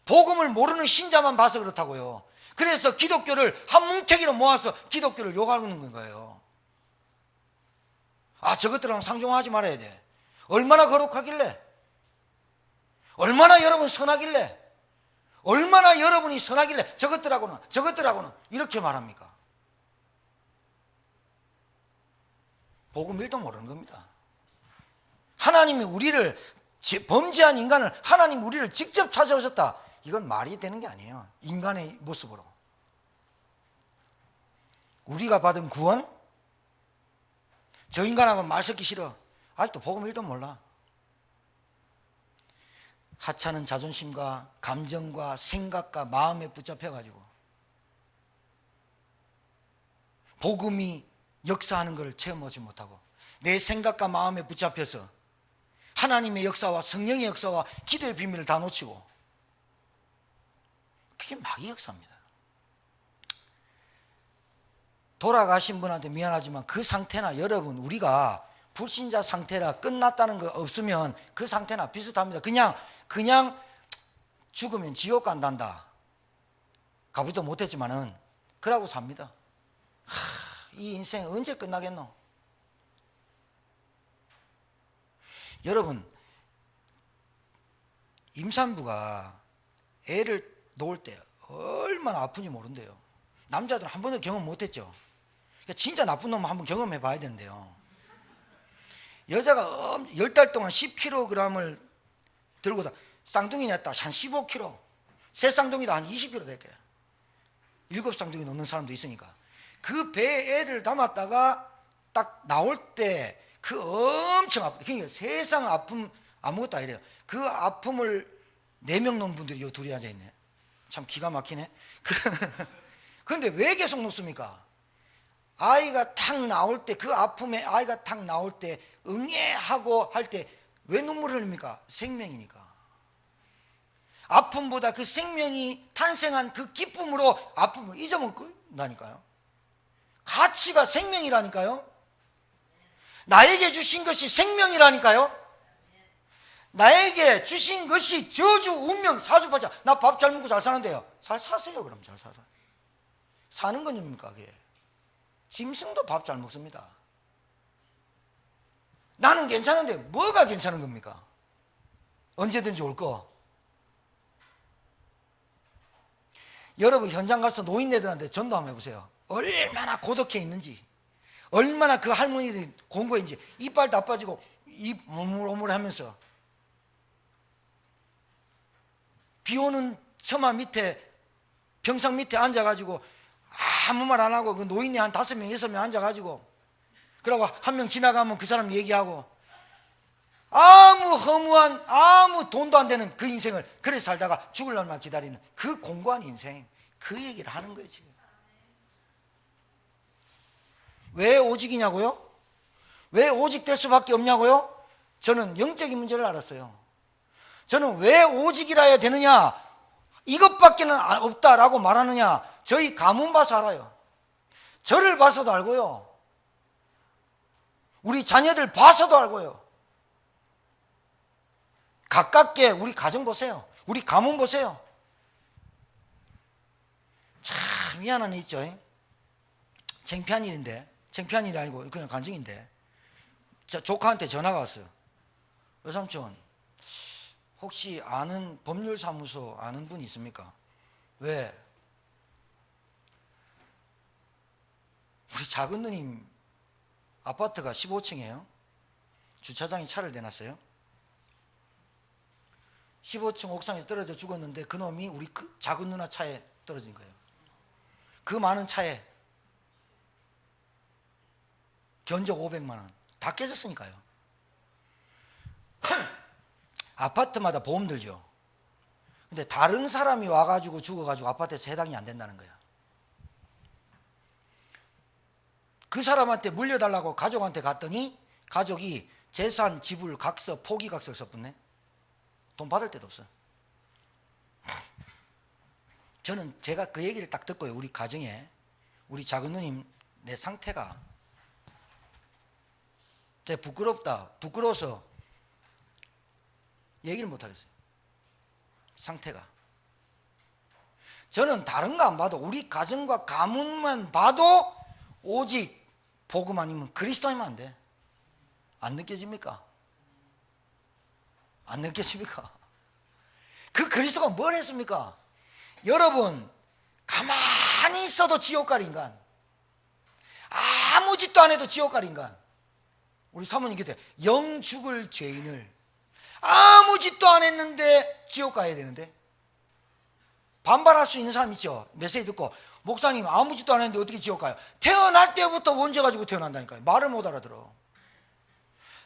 복음을 모르는 신자만 봐서 그렇다고요. 그래서 기독교를 한 뭉태기로 모아서 기독교를 욕하는 거예요. 저것들랑 상종하지 말아야 돼. 얼마나 거룩하길래, 얼마나 여러분 선하길래, 얼마나 여러분이 선하길래 저것들하고는 이렇게 말합니까? 복음 1도 모르는 겁니다. 하나님이 우리를, 범죄한 인간을 하나님 우리를 직접 찾아오셨다. 이건 말이 되는 게 아니에요. 인간의 모습으로. 우리가 받은 구원? 저 인간하고 말 섞기 싫어. 아직도 복음 1도 몰라. 하찮은 자존심과 감정과 생각과 마음에 붙잡혀가지고 복음이 역사하는 것을 체험하지 못하고 내 생각과 마음에 붙잡혀서 하나님의 역사와 성령의 역사와 기도의 비밀을 다 놓치고, 그게 마귀 역사입니다. 돌아가신 분한테 미안하지만 그 상태나 여러분 우리가 불신자 상태라 끝났다는 거 없으면 그 상태나 비슷합니다. 그냥 죽으면 지옥 간단다. 가보지도 못했지만은 그러고 삽니다. 이 인생 언제 끝나겠노? 여러분, 임산부가 애를 놓을 때 얼마나 아픈지 모른대요. 남자들은 한 번도 경험 못했죠. 진짜 나쁜 놈은 한번 경험해 봐야 되는데요. 여자가 10달 동안 10kg을 들고 다 쌍둥이 냈다. 한 15kg. 세 쌍둥이도 한 20kg 될 거야. 7쌍둥이 놓는 사람도 있으니까. 그 배에 애를 담았다가 딱 나올 때 그 엄청 아픈, 그러니까 세상 아픔 아무것도 아니래요. 그 아픔을 4명 놓은 분들이 요 둘이 앉아있네. 참 기가 막히네. 그런데 왜 계속 놓습니까? 아이가 탁 나올 때, 그 아픔에 아이가 탁 나올 때 응애하고 할 때 왜 눈물을 흘립니까? 생명이니까. 아픔보다 그 생명이 탄생한 그 기쁨으로 아픔을 잊어먹는다니까요. 가치가 생명이라니까요. 나에게 주신 것이 생명이라니까요. 나에게 주신 것이 저주, 운명, 사주팔자. 나 밥 잘 먹고 잘 사는데요. 잘 사세요. 그럼 잘 사세요. 사는 건 뭡니까 그게? 짐승도 밥 잘 먹습니다. 나는 괜찮은데 뭐가 괜찮은 겁니까? 언제든지 올 거. 여러분 현장 가서 노인네들한테 전도 한번 해보세요. 얼마나 고독해 있는지, 얼마나 그 할머니들이 공고했는지. 이빨 다 빠지고 입 오물오물 하면서 비 오는 처마 밑에 평상 밑에 앉아가지고 아무 말 안 하고 그 노인이 한 5명 6명 앉아가지고 그러고 한 명 지나가면 그 사람 얘기하고 아무 허무한 아무 돈도 안 되는 그 인생을 그래 살다가 죽을 날만 기다리는 그 공고한 인생, 그 얘기를 하는 거지. 왜 오직이냐고요? 왜 오직 될 수밖에 없냐고요? 저는 영적인 문제를 알았어요. 저는 왜 오직이라 해야 되느냐, 이것밖에는 없다라고 말하느냐, 저희 가문 봐서 알아요. 저를 봐서도 알고요, 우리 자녀들 봐서도 알고요. 가깝게 우리 가정 보세요. 우리 가문 보세요. 참 미안한 일 있죠. 창피한 일인데, 창피한 일이 아니고 그냥 간증인데, 조카한테 전화가 왔어요. 여삼촌, 혹시 아는 법률사무소 아는 분 있습니까? 왜? 우리 작은 누님 아파트가 15층이에요. 주차장에 차를 대놨어요. 15층 옥상에서 떨어져 죽었는데 그 놈이 우리 그 작은 누나 차에 떨어진 거예요. 그 많은 차에 견적 500만 원 다 깨졌으니까요. 아파트마다 보험 들죠. 근데 다른 사람이 와가지고 죽어가지고 아파트에서 해당이 안 된다는 거야. 그 사람한테 물려달라고 가족한테 갔더니 가족이 재산 지불 각서 포기 각서를 썼네. 돈 받을 데도 없어. 저는 제가 그 얘기를 딱 듣고요, 우리 가정에 우리 작은 누님 내 상태가 되게 부끄럽다, 부끄러워서 얘기를 못 하겠어요. 상태가. 저는 다른 거 안 봐도 우리 가정과 가문만 봐도 오직 복음 아니면 그리스도 아니면 안 돼. 안 느껴집니까? 안 느껴집니까? 그 그리스도가 뭘 했습니까? 여러분, 가만히 있어도 지옥 갈 인간, 아무 짓도 안 해도 지옥 갈 인간. 우리 사모님 곁에 영 죽을 죄인을 아무 짓도 안 했는데 지옥 가야 되는데, 반발할 수 있는 사람 있죠. 메시지 듣고 목사님 아무 짓도 안 했는데 어떻게 지옥 가요? 태어날 때부터 원죄 가지고 태어난다니까요. 말을 못 알아들어.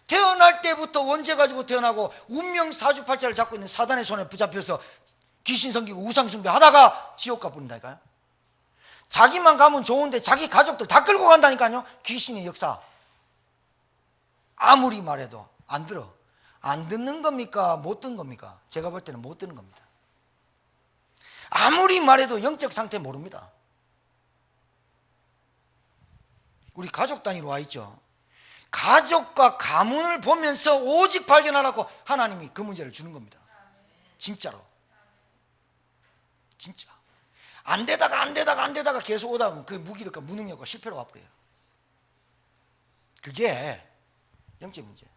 태어날 때부터 원죄 가지고 태어나고 운명 사주팔자를 잡고 있는 사단의 손에 붙잡혀서 귀신 섬기고 우상 숭배하다가 지옥 가버린다니까요. 자기만 가면 좋은데 자기 가족들 다 끌고 간다니까요. 귀신의 역사. 아무리 말해도 안 들어. 안 듣는 겁니까? 못 듣는 겁니까? 제가 볼 때는 못 듣는 겁니다. 아무리 말해도 영적 상태 모릅니다. 우리 가족 단위로 와 있죠. 가족과 가문을 보면서 오직 발견하라고 하나님이 그 문제를 주는 겁니다. 진짜로. 진짜. 안 되다가 계속 오다 보면 그 무기력과 무능력과 실패로 와버려요. 그게 영적 문제.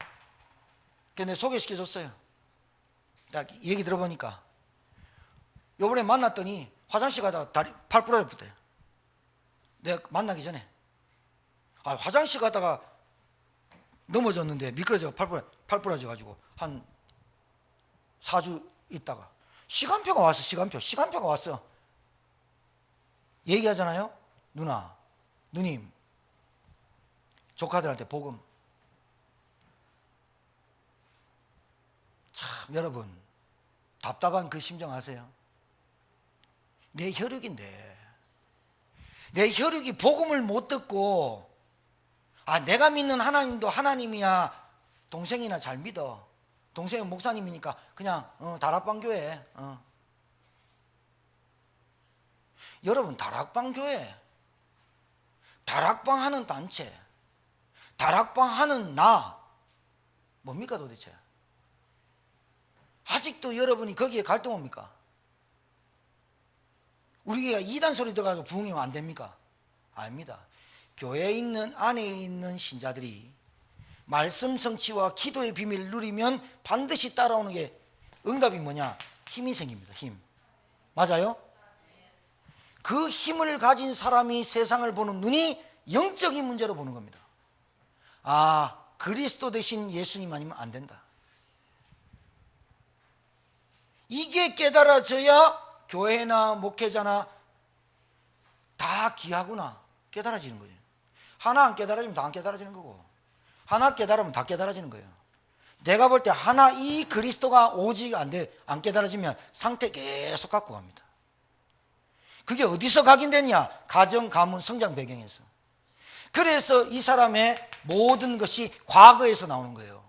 그래서 내가 소개시켜줬어요. 나 얘기 들어보니까 요번에 만났더니 화장실 가다가 팔 부러졌대요. 내가 만나기 전에 화장실 가다가 넘어졌는데 미끄러져 팔 부러져가지고 한 4주 있다가 시간표가 왔어. 시간표가 왔어. 얘기하잖아요. 누나, 누님, 조카들한테 복음. 참 여러분, 답답한 그 심정 아세요? 내 혈육인데, 내 혈육이 복음을 못 듣고 내가 믿는 하나님도 하나님이야. 동생이나 잘 믿어. 동생은 목사님이니까 그냥 다락방 교회. 여러분, 다락방 교회, 다락방 하는 단체, 다락방 하는 나 뭡니까 도대체? 아직도 여러분이 거기에 갈등 옵니까? 우리가 이단 소리 들어가서 부흥이면 안 됩니까? 아닙니다. 교회에 있는 안에 있는 신자들이 말씀 성취와 기도의 비밀을 누리면 반드시 따라오는 게 응답이 뭐냐? 힘이 생깁니다. 힘. 맞아요? 그 힘을 가진 사람이 세상을 보는 눈이 영적인 문제로 보는 겁니다. 그리스도 대신 예수님 아니면 안 된다. 이게 깨달아져야 교회나 목회자나 다 귀하구나 깨달아지는 거예요. 하나 안 깨달아지면 다 안 깨달아지는 거고, 하나 깨달으면 다 깨달아지는 거예요. 내가 볼 때 하나 이 그리스도가 오직 안 깨달아지면 상태 계속 갖고 갑니다. 그게 어디서 각인됐냐? 가정, 가문, 성장 배경에서. 그래서 이 사람의 모든 것이 과거에서 나오는 거예요.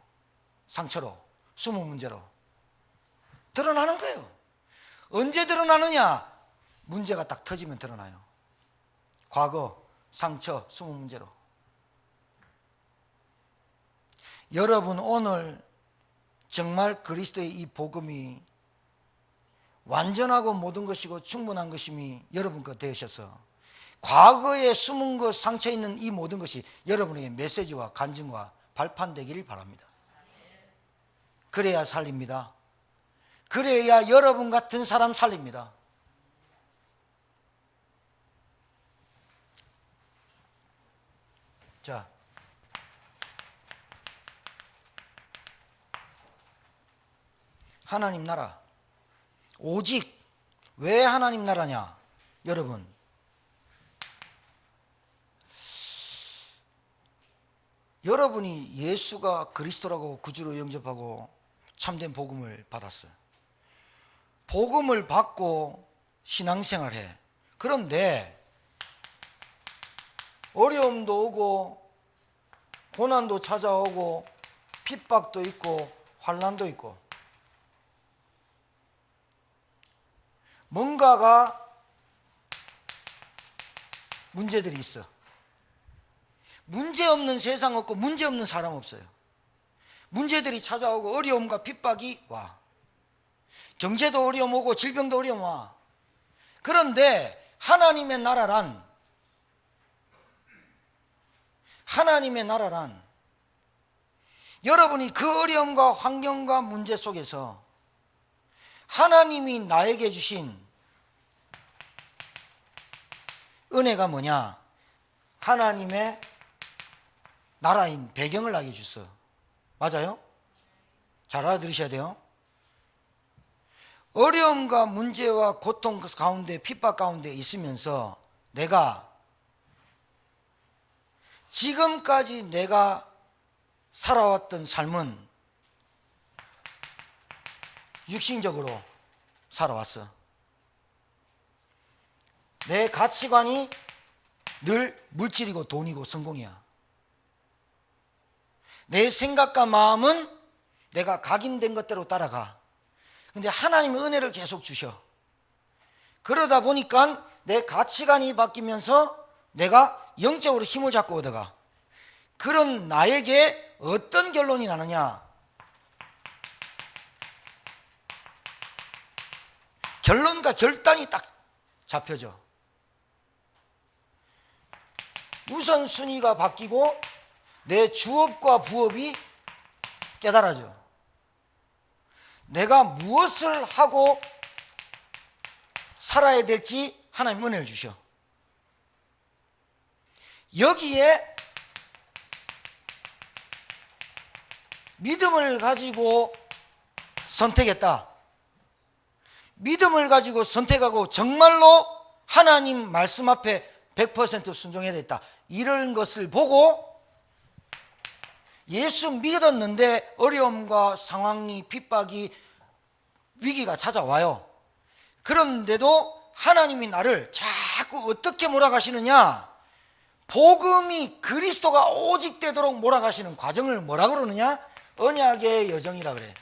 상처로, 숨은 문제로 드러나는 거예요. 언제 드러나느냐? 문제가 딱 터지면 드러나요. 과거, 상처, 숨은 문제로. 여러분 오늘 정말 그리스도의 이 복음이 완전하고 모든 것이고 충분한 것임이 여러분 것 되셔서 과거에 숨은 것, 상처 있는 이 모든 것이 여러분에게 메시지와 간증과 발판되기를 바랍니다. 그래야 살립니다. 그래야 여러분 같은 사람 살립니다. 자, 하나님 나라. 오직 왜 하나님 나라냐? 여러분, 여러분이 예수가 그리스도라고 구주로 영접하고 참된 복음을 받았어요. 복음을 받고 신앙생활해. 그런데 어려움도 오고 고난도 찾아오고 핍박도 있고 환난도 있고 뭔가가 문제들이 있어. 문제 없는 세상 없고 문제 없는 사람 없어요. 문제들이 찾아오고 어려움과 핍박이 와. 경제도 어려움 오고 질병도 어려움 와. 그런데 하나님의 나라란 여러분이 그 어려움과 환경과 문제 속에서 하나님이 나에게 주신 은혜가 뭐냐? 하나님의 나라인 배경을 알게 주셨어. 맞아요? 잘 알아들으셔야 돼요. 어려움과 문제와 고통 가운데 핍박 가운데 있으면서 내가 지금까지 내가 살아왔던 삶은 육신적으로 살아왔어. 내 가치관이 늘 물질이고 돈이고 성공이야. 내 생각과 마음은 내가 각인된 것대로 따라가. 근데 하나님의 은혜를 계속 주셔. 그러다 보니까 내 가치관이 바뀌면서 내가 영적으로 힘을 잡고 얻어가. 그런 나에게 어떤 결론이 나느냐? 결론과 결단이 딱 잡혀져. 우선순위가 바뀌고 내 주업과 부업이 깨달아져. 내가 무엇을 하고 살아야 될지 하나님 은혜를 주셔. 여기에 믿음을 가지고 선택했다. 믿음을 가지고 선택하고 정말로 하나님 말씀 앞에 100% 순종해야 됐다. 이런 것을 보고 예수 믿었는데 어려움과 상황이 핍박이 위기가 찾아와요. 그런데도 하나님이 나를 자꾸 어떻게 몰아가시느냐? 복음이 그리스도가 오직 되도록 몰아가시는 과정을 뭐라 그러느냐? 언약의 여정이라 그래.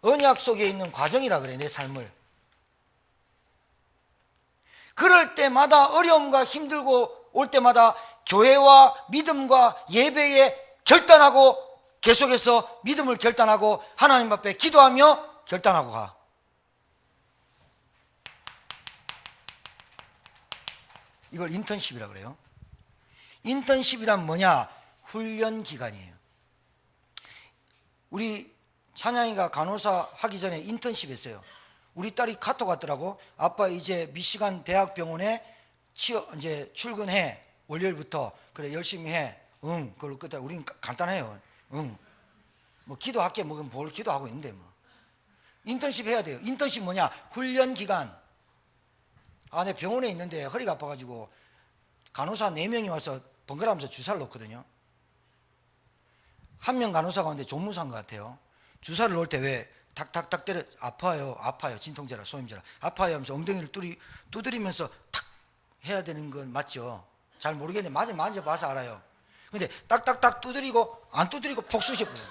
언약 속에 있는 과정이라 그래. 내 삶을. 그럴 때마다 어려움과 힘들고 올 때마다 교회와 믿음과 예배에 결단하고 계속해서 믿음을 결단하고 하나님 앞에 기도하며 결단하고 가. 이걸 인턴십이라고 그래요. 인턴십이란 뭐냐? 훈련 기간이에요. 우리 찬양이가 간호사 하기 전에 인턴십 했어요. 우리 딸이 카톡 왔더라고. 아빠 이제 미시간 대학병원에 이제 출근해. 월요일부터. 그래 열심히 해. 응. 그걸로 끝에 우리는 간단해요. 응. 뭐 기도할게. 뭐 뭘 기도하고 있는데 뭐. 인턴십 해야 돼요. 인턴십 뭐냐? 훈련 기간. 내 병원에 있는데 허리가 아파가지고 간호사 4명이 와서 번갈아가면서 주사를 놓거든요. 한 명 간호사가 왔는데 조무사인 것 같아요. 주사를 놓을 때 왜 탁탁탁 때려, 아파요 진통제라 소염제라 아파요 하면서 엉덩이를 두드리면서 탁 해야 되는 건 맞죠? 잘 모르겠는데 만져봐서 알아요. 근데 딱딱딱 두드리고 안 두드리고 폭 쑤셔버려요.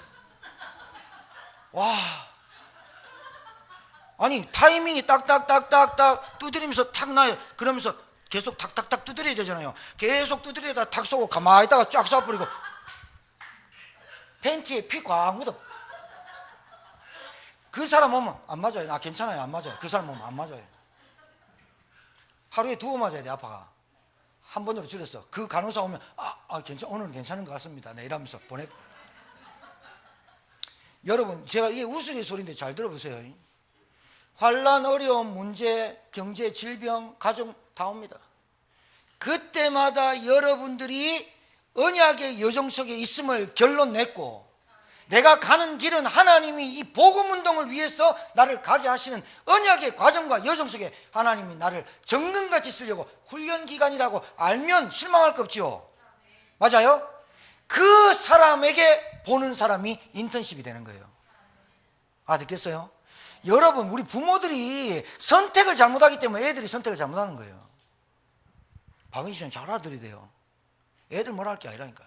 와, 아니 타이밍이 딱딱딱딱딱 두드리면서 탁 나요. 그러면서 계속 탁탁탁 두드려야 되잖아요. 계속 두드리다가 탁 쏘고 가만히 있다가 쫙 쏴버리고 팬티에 피 꽉 묻어. 그 사람 오면 안 맞아요. 나 괜찮아요. 안 맞아요. 그 사람 오면 안 맞아요. 하루에 2번 맞아야 돼. 아파가. 한 번으로 줄였어. 그 간호사 오면 오늘은 괜찮은 것 같습니다. 네, 이러면서 보내. 여러분, 제가 이게 우스갯소리인데 잘 들어보세요. 환난, 어려움, 문제, 경제, 질병, 가정 다 옵니다. 그때마다 여러분들이 언약의 여정 속에 있음을 결론 냈고, 내가 가는 길은 하나님이 이 복음운동을 위해서 나를 가게 하시는 언약의 과정과 여정 속에 하나님이 나를 정금같이 쓰려고 훈련기간이라고 알면 실망할 거 없지요. 맞아요? 그 사람에게 보는 사람이 인턴십이 되는 거예요. 듣겠어요? 여러분, 우리 부모들이 선택을 잘못하기 때문에 애들이 선택을 잘못하는 거예요. 박은희 씨는 잘 알아들어야 돼요. 애들 뭐라 할 게 아니라니까.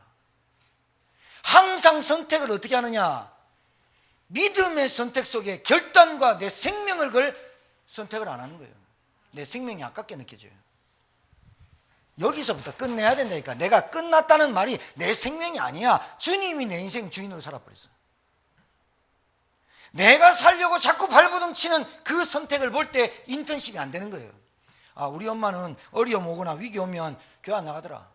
항상 선택을 어떻게 하느냐? 믿음의 선택 속에 결단과 내 생명을 걸 선택을 안 하는 거예요. 내 생명이 아깝게 느껴져요. 여기서부터 끝내야 된다니까. 내가 끝났다는 말이 내 생명이 아니야. 주님이 내 인생 주인으로 살아버렸어. 내가 살려고 자꾸 발버둥 치는 그 선택을 볼 때 인턴십이 안 되는 거예요. 우리 엄마는 어려움 오거나 위기 오면 교회 안 나가더라.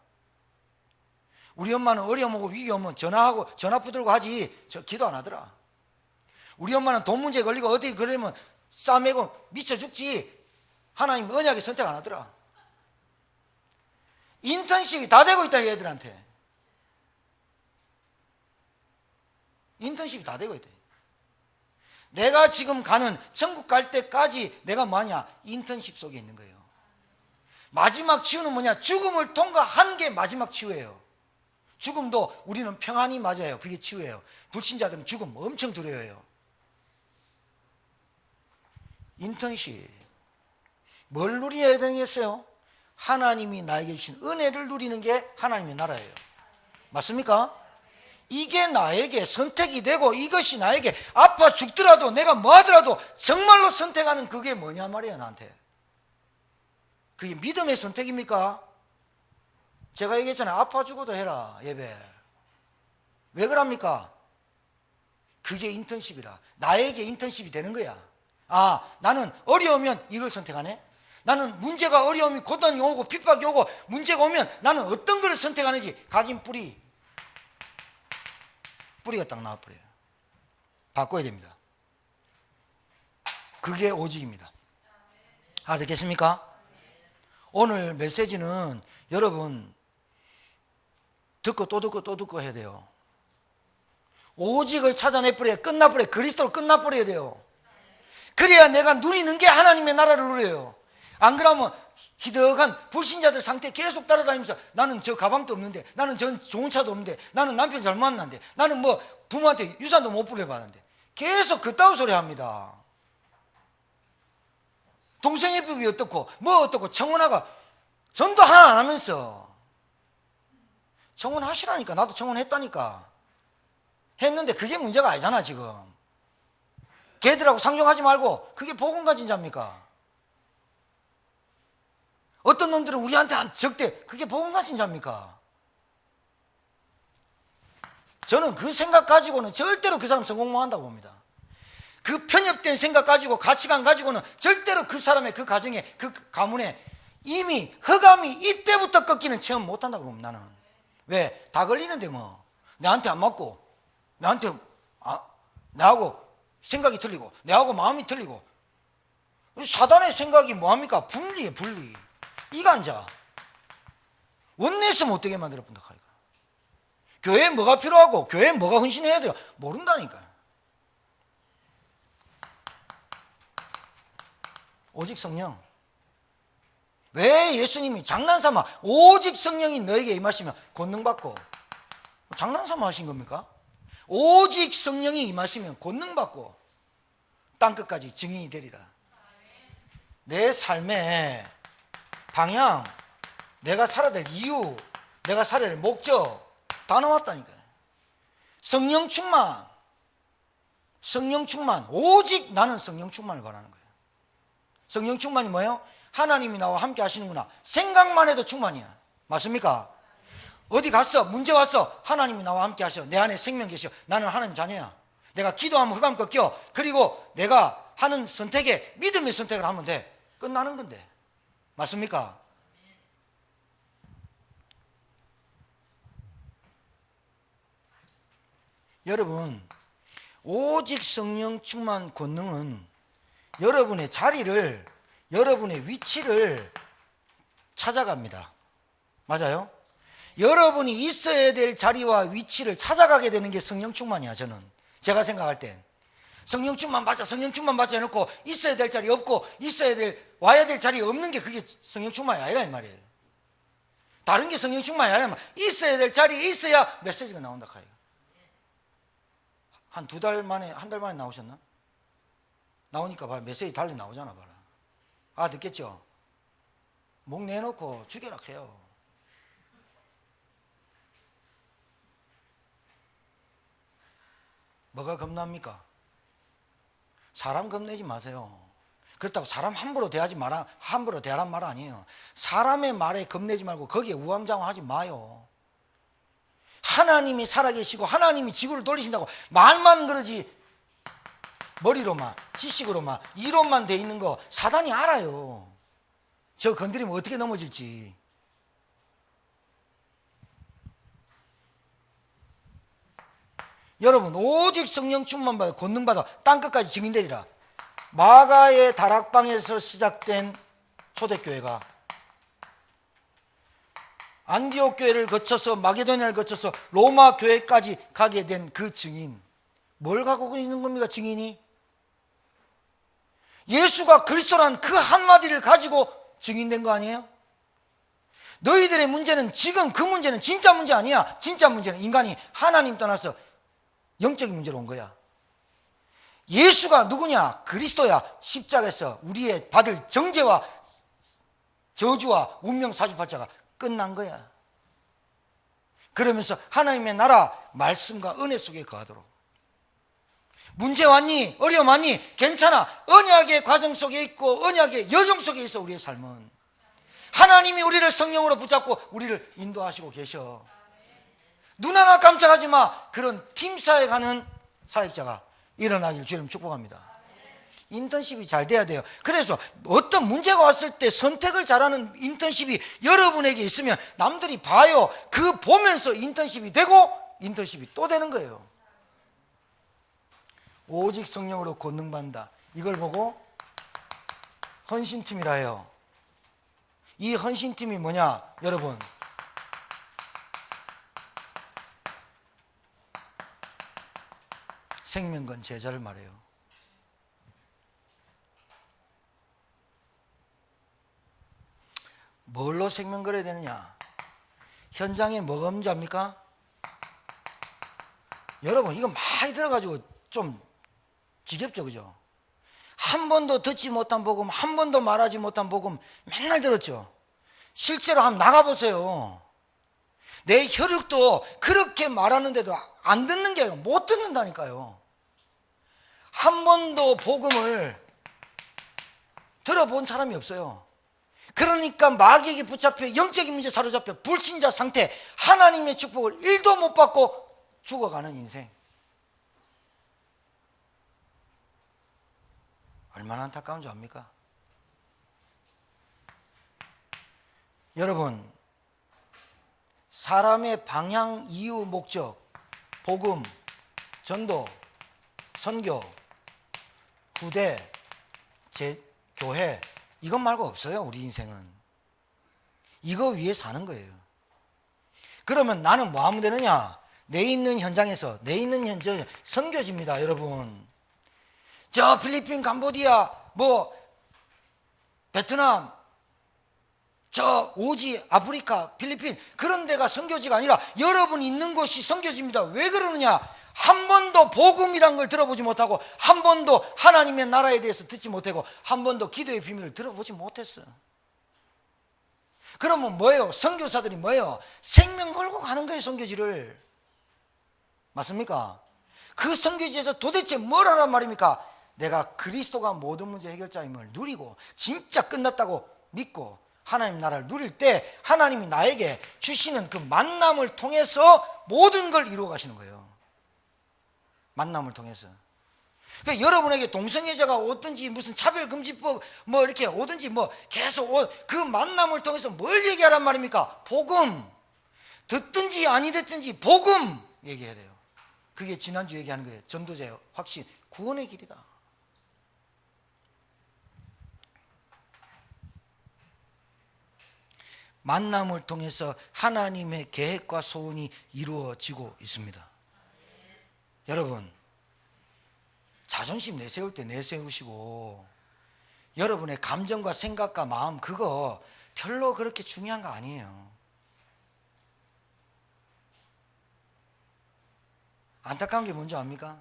우리 엄마는 어려움 오고 위기 오면 전화 붙들고 하지 기도 안 하더라. 우리 엄마는 돈 문제 걸리고 어떻게 그러면 싸매고 미쳐 죽지 하나님 언약에 선택 안 하더라. 인턴십이 다 되고 있다. 얘들한테 인턴십이 다 되고 있다. 내가 지금 가는 천국 갈 때까지 내가 뭐냐? 인턴십 속에 있는 거예요. 마지막 치유는 뭐냐? 죽음을 통과한 게 마지막 치유예요. 죽음도 우리는 평안이 맞아요. 그게 치유예요. 불신자들은 죽음 엄청 두려워해요. 인턴십 뭘 누려야 되겠어요? 하나님이 나에게 주신 은혜를 누리는 게 하나님의 나라예요. 맞습니까? 이게 나에게 선택이 되고 이것이 나에게 아파 죽더라도 내가 뭐 하더라도 정말로 선택하는 그게 뭐냐 말이에요. 나한테 그게 믿음의 선택입니까? 제가 얘기했잖아요. 아파 죽어도 해라 예배. 왜 그럽니까? 그게 인턴십이라. 나에게 인턴십이 되는 거야. 나는 어려우면 이걸 선택하네. 나는 문제가 어려움이 고난이 오고 핍박이 오고 문제가 오면 나는 어떤 걸 선택하는지 각인 뿌리가 딱 나와버려요. 바꿔야 됩니다. 그게 오직입니다. 듣겠습니까? 오늘 메시지는 여러분 듣고 또 듣고 또 듣고 해야 돼요. 오직을 찾아내버려야 끝나버려야 그리스도를 끝나버려야 돼요. 그래야 내가 누리는 게 하나님의 나라를 누려요. 안 그러면 희덕한 불신자들 상태 계속 따라다니면서 나는 저 가방도 없는데 나는 저 좋은 차도 없는데 나는 남편 잘 만났는데 나는 뭐 부모한테 유산도 못 불려받았는데 계속 그따위 소리 합니다. 동생의 법이 어떻고 뭐 어떻고 청혼하가 전도 하나 안 하면서 청혼하시라니까. 나도 청혼했다니까. 했는데 그게 문제가 아니잖아. 지금 걔들하고 상종하지 말고 그게 복음 가진 자입니까? 어떤 놈들은 우리한테 적대 그게 복음 가진 자입니까? 저는 그 생각 가지고는 절대로 그 사람 성공 못 한다고 봅니다. 그 편협된 생각 가지고 가치관 가지고는 절대로 그 사람의 그 가정에 그 가문에 이미 흑암이 이때부터 꺾이는 체험 못 한다고 봅니다. 나는. 왜? 다 걸리는데 뭐 내한테 안 맞고 나한테 나하고 생각이 틀리고 내하고 마음이 틀리고 사단의 생각이 뭐합니까? 분리해. 분리. 이간자 원내에서 못되게 만들어 본다. 교회에 뭐가 필요하고 교회에 뭐가 헌신해야 돼요? 모른다니까. 오직 성령. 왜 예수님이 장난삼아 오직 성령이 너에게 임하시면 권능받고, 장난삼아 하신 겁니까? 오직 성령이 임하시면 권능받고 땅끝까지 증인이 되리라. 내 삶의 방향, 내가 살아야 될 이유, 내가 살아야 될 목적 다 나왔다니까요. 성령 충만, 성령 충만, 오직 나는 성령 충만을 바라는 거예요. 성령 충만이 뭐예요? 하나님이 나와 함께 하시는구나, 생각만 해도 충만이야. 맞습니까? 어디 갔어, 문제 왔어, 하나님이 나와 함께 하셔. 내 안에 생명 계셔. 나는 하나님 자녀야. 내가 기도하면 흑암 꺾여. 그리고 내가 하는 선택에 믿음의 선택을 하면 돼. 끝나는 건데. 맞습니까? 여러분, 오직 성령 충만 권능은 여러분의 자리를, 여러분의 위치를 찾아갑니다. 맞아요? 여러분이 있어야 될 자리와 위치를 찾아가게 되는 게 성령 충만이야. 저는 제가 생각할 땐 성령 충만 받자, 성령 충만 받자 해놓고 있어야 될 자리 없고 와야 될 자리 없는 게 그게 성령 충만이 아니라 이 말이에요. 다른 게 성령 충만이 아니라 있어야 될 자리에 있어야 메시지가 나온다 카요. 한 2달 만에, 한 달 만에 나오셨나? 나오니까 봐, 메시지 달리 나오잖아. 봐라. 아, 듣겠죠? 목 내놓고 죽여라 해요. 뭐가 겁납니까? 사람 겁내지 마세요. 그렇다고 사람 함부로 대하란 말 아니에요. 사람의 말에 겁내지 말고 거기에 우왕좌왕하지 마요. 하나님이 살아계시고 하나님이 지구를 돌리신다고 말만 그러지, 머리로만, 지식으로만, 이론만 돼 있는 거 사단이 알아요. 저 건드리면 어떻게 넘어질지. 여러분, 오직 성령 충만 받아 권능 받아 땅끝까지 증인되리라. 마가의 다락방에서 시작된 초대교회가 안디옥 교회를 거쳐서 마게도냐를 거쳐서 로마 교회까지 가게 된 그 증인, 뭘 갖고 있는 겁니까? 증인이 예수가 그리스도란 그 한마디를 가지고 증인된 거 아니에요? 너희들의 문제는, 지금 그 문제는 진짜 문제 아니야. 진짜 문제는 인간이 하나님 떠나서 영적인 문제로 온 거야. 예수가 누구냐? 그리스도야. 십자가에서 우리의 받을 정죄와 저주와 운명 사주팔자가 끝난 거야. 그러면서 하나님의 나라 말씀과 은혜 속에 거하도록. 문제 왔니? 어려움 왔니? 괜찮아. 언약의 과정 속에 있고 언약의 여정 속에 있어. 우리의 삶은 하나님이 우리를 성령으로 붙잡고 우리를 인도하시고 계셔. 눈 하나 깜짝하지 마. 그런 팀사에 가는 사역자가 일어나길 주님 축복합니다. 인턴십이 잘 돼야 돼요. 그래서 어떤 문제가 왔을 때 선택을 잘하는 인턴십이 여러분에게 있으면 남들이 봐요. 그 보면서 인턴십이 되고 인턴십이 또 되는 거예요. 오직 성령으로 권능받는다. 이걸 보고 헌신팀이라 해요. 이 헌신팀이 뭐냐? 여러분, 생명건 제자를 말해요. 뭘로 생명걸어야 되느냐? 현장에 뭐가 문제입니까? 여러분, 이거 많이 들어가지고 좀 지겹죠, 그죠? 한 번도 듣지 못한 복음, 한 번도 말하지 못한 복음 맨날 들었죠. 실제로 한번 나가보세요. 내 혈육도 그렇게 말하는데도 안 듣는 게 아니라 못 듣는다니까요. 한 번도 복음을 들어본 사람이 없어요. 그러니까 마귀에게 붙잡혀 영적인 문제 사로잡혀 불신자 상태, 하나님의 축복을 1도 못 받고 죽어가는 인생. 얼마나 안타까운 줄 압니까? 여러분, 사람의 방향, 이유, 목적, 복음, 전도, 선교, 후대, 교회, 이것 말고 없어요. 우리 인생은 이거 위해 사는 거예요. 그러면 나는 뭐 하면 되느냐? 내 있는 현장에서, 내 있는 현장 선교지입니다. 여러분, 저 필리핀, 캄보디아, 뭐 베트남, 저 오지, 아프리카, 필리핀 그런 데가 선교지가 아니라 여러분 있는 곳이 선교지입니다. 왜 그러느냐? 한 번도 복음이란 걸 들어보지 못하고, 한 번도 하나님의 나라에 대해서 듣지 못하고, 한 번도 기도의 비밀을 들어보지 못했어요. 그러면 뭐예요? 선교사들이 뭐예요? 생명 걸고 가는 거예요, 선교지를. 맞습니까? 그 선교지에서 도대체 뭘 하란 말입니까? 내가 그리스도가 모든 문제 해결자임을 누리고 진짜 끝났다고 믿고 하나님 나라를 누릴 때 하나님이 나에게 주시는 그 만남을 통해서 모든 걸 이루어 가시는 거예요. 만남을 통해서. 그러니까 여러분에게 동성애자가 오든지 무슨 차별금지법 뭐 이렇게 오든지 뭐 계속 그 만남을 통해서 뭘 얘기하란 말입니까? 복음. 듣든지 아니 듣든지 복음 얘기해야 돼요. 그게 지난주 얘기하는 거예요. 전도자의 확신, 구원의 길이다. 만남을 통해서 하나님의 계획과 소원이 이루어지고 있습니다. 여러분, 자존심 내세울 때 내세우시고, 여러분의 감정과 생각과 마음 그거 별로 그렇게 중요한 거 아니에요. 안타까운 게 뭔지 압니까?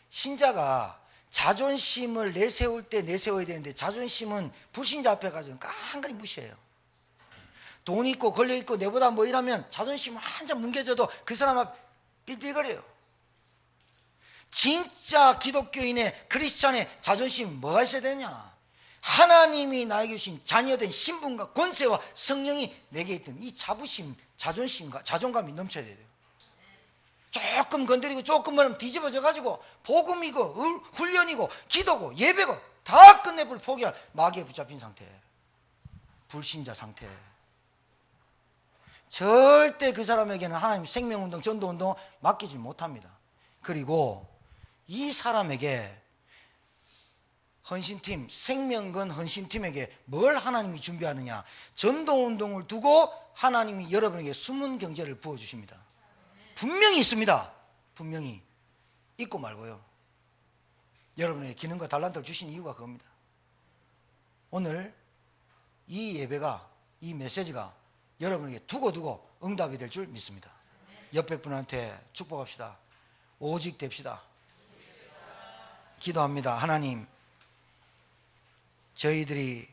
신자가 자존심을 내세울 때 내세워야 되는데, 자존심은 불신자 앞에 가서 깡그리 무시해요. 돈 있고 권력 있고 내보다 뭐 이러면 자존심 한참 뭉개져도 그 사람 앞 삘삘거려요. 진짜 기독교인의 크리스찬의 자존심 뭐가 있어야 되냐? 하나님이 나에게 주신 자녀된 신분과 권세와 성령이 내게 있던 이 자부심, 자존심과 자존감이 넘쳐야 돼요. 조금 건드리고 조금만 뒤집어져 가지고 복음이고 훈련이고 기도고 예배고 다 끝내버려 포기할 마귀에 붙잡힌 상태, 불신자 상태. 절대 그 사람에게는 하나님 생명운동, 전도운동 맡기지 못합니다. 그리고 이 사람에게 헌신팀, 생명건 헌신팀에게 뭘 하나님이 준비하느냐? 전도운동을 두고 하나님이 여러분에게 숨은 경제를 부어주십니다. 분명히 있습니다. 분명히. 있고 말고요. 여러분에게 기능과 달란트를 주신 이유가 그겁니다. 오늘 이 예배가, 이 메시지가 여러분에게 두고 응답이 될 줄 믿습니다. 옆에 분한테 축복합시다. 오직 됩시다. 기도합니다. 하나님, 저희들이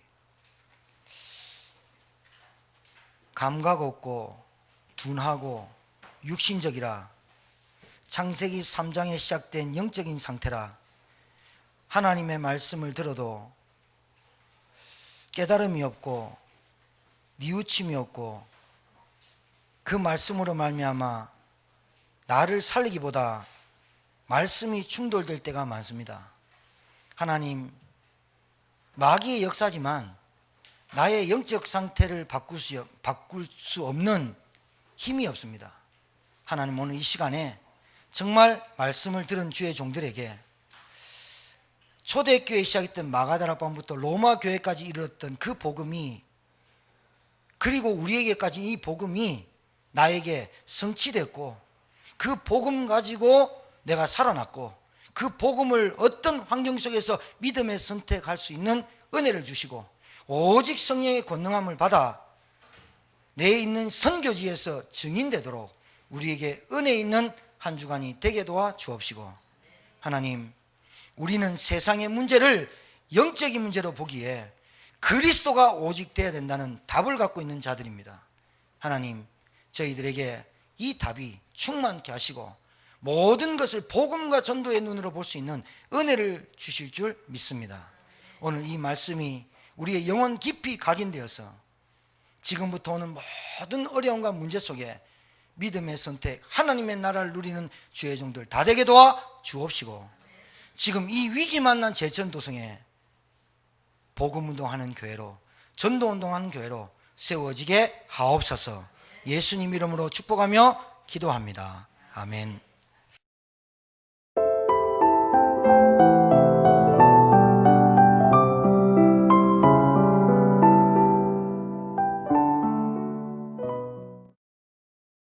감각 없고 둔하고 육신적이라, 창세기 3장에 시작된 영적인 상태라, 하나님의 말씀을 들어도 깨달음이 없고 뉘우침이 없고, 그 말씀으로 말미암아 나를 살리기보다 말씀이 충돌될 때가 많습니다. 하나님, 마귀의 역사지만 나의 영적 상태를 바꿀 수 없는 힘이 없습니다. 하나님, 오늘 이 시간에 정말 말씀을 들은 주의 종들에게 초대교회에 시작했던 마가다라 밤부터 로마 교회까지 이르렀던 그 복음이, 그리고 우리에게까지 이 복음이 나에게 성취됐고, 그 복음 가지고 내가 살아났고, 그 복음을 어떤 환경 속에서 믿음의 선택할 수 있는 은혜를 주시고, 오직 성령의 권능함을 받아 내 있는 선교지에서 증인되도록 우리에게 은혜 있는 한 주간이 되게 도와 주옵시고, 하나님, 우리는 세상의 문제를 영적인 문제로 보기에 그리스도가 오직 되어야 된다는 답을 갖고 있는 자들입니다. 하나님, 저희들에게 이 답이 충만케 하시고 모든 것을 복음과 전도의 눈으로 볼 수 있는 은혜를 주실 줄 믿습니다. 오늘 이 말씀이 우리의 영혼 깊이 각인되어서 지금부터 오는 모든 어려움과 문제 속에 믿음의 선택, 하나님의 나라를 누리는 주의 종들 다 되게 도와 주옵시고, 지금 이 위기 만난 제천도성에 복음운동하는 교회로, 전도운동하는 교회로 세워지게 하옵소서. 예수님 이름으로 축복하며 기도합니다. 아멘.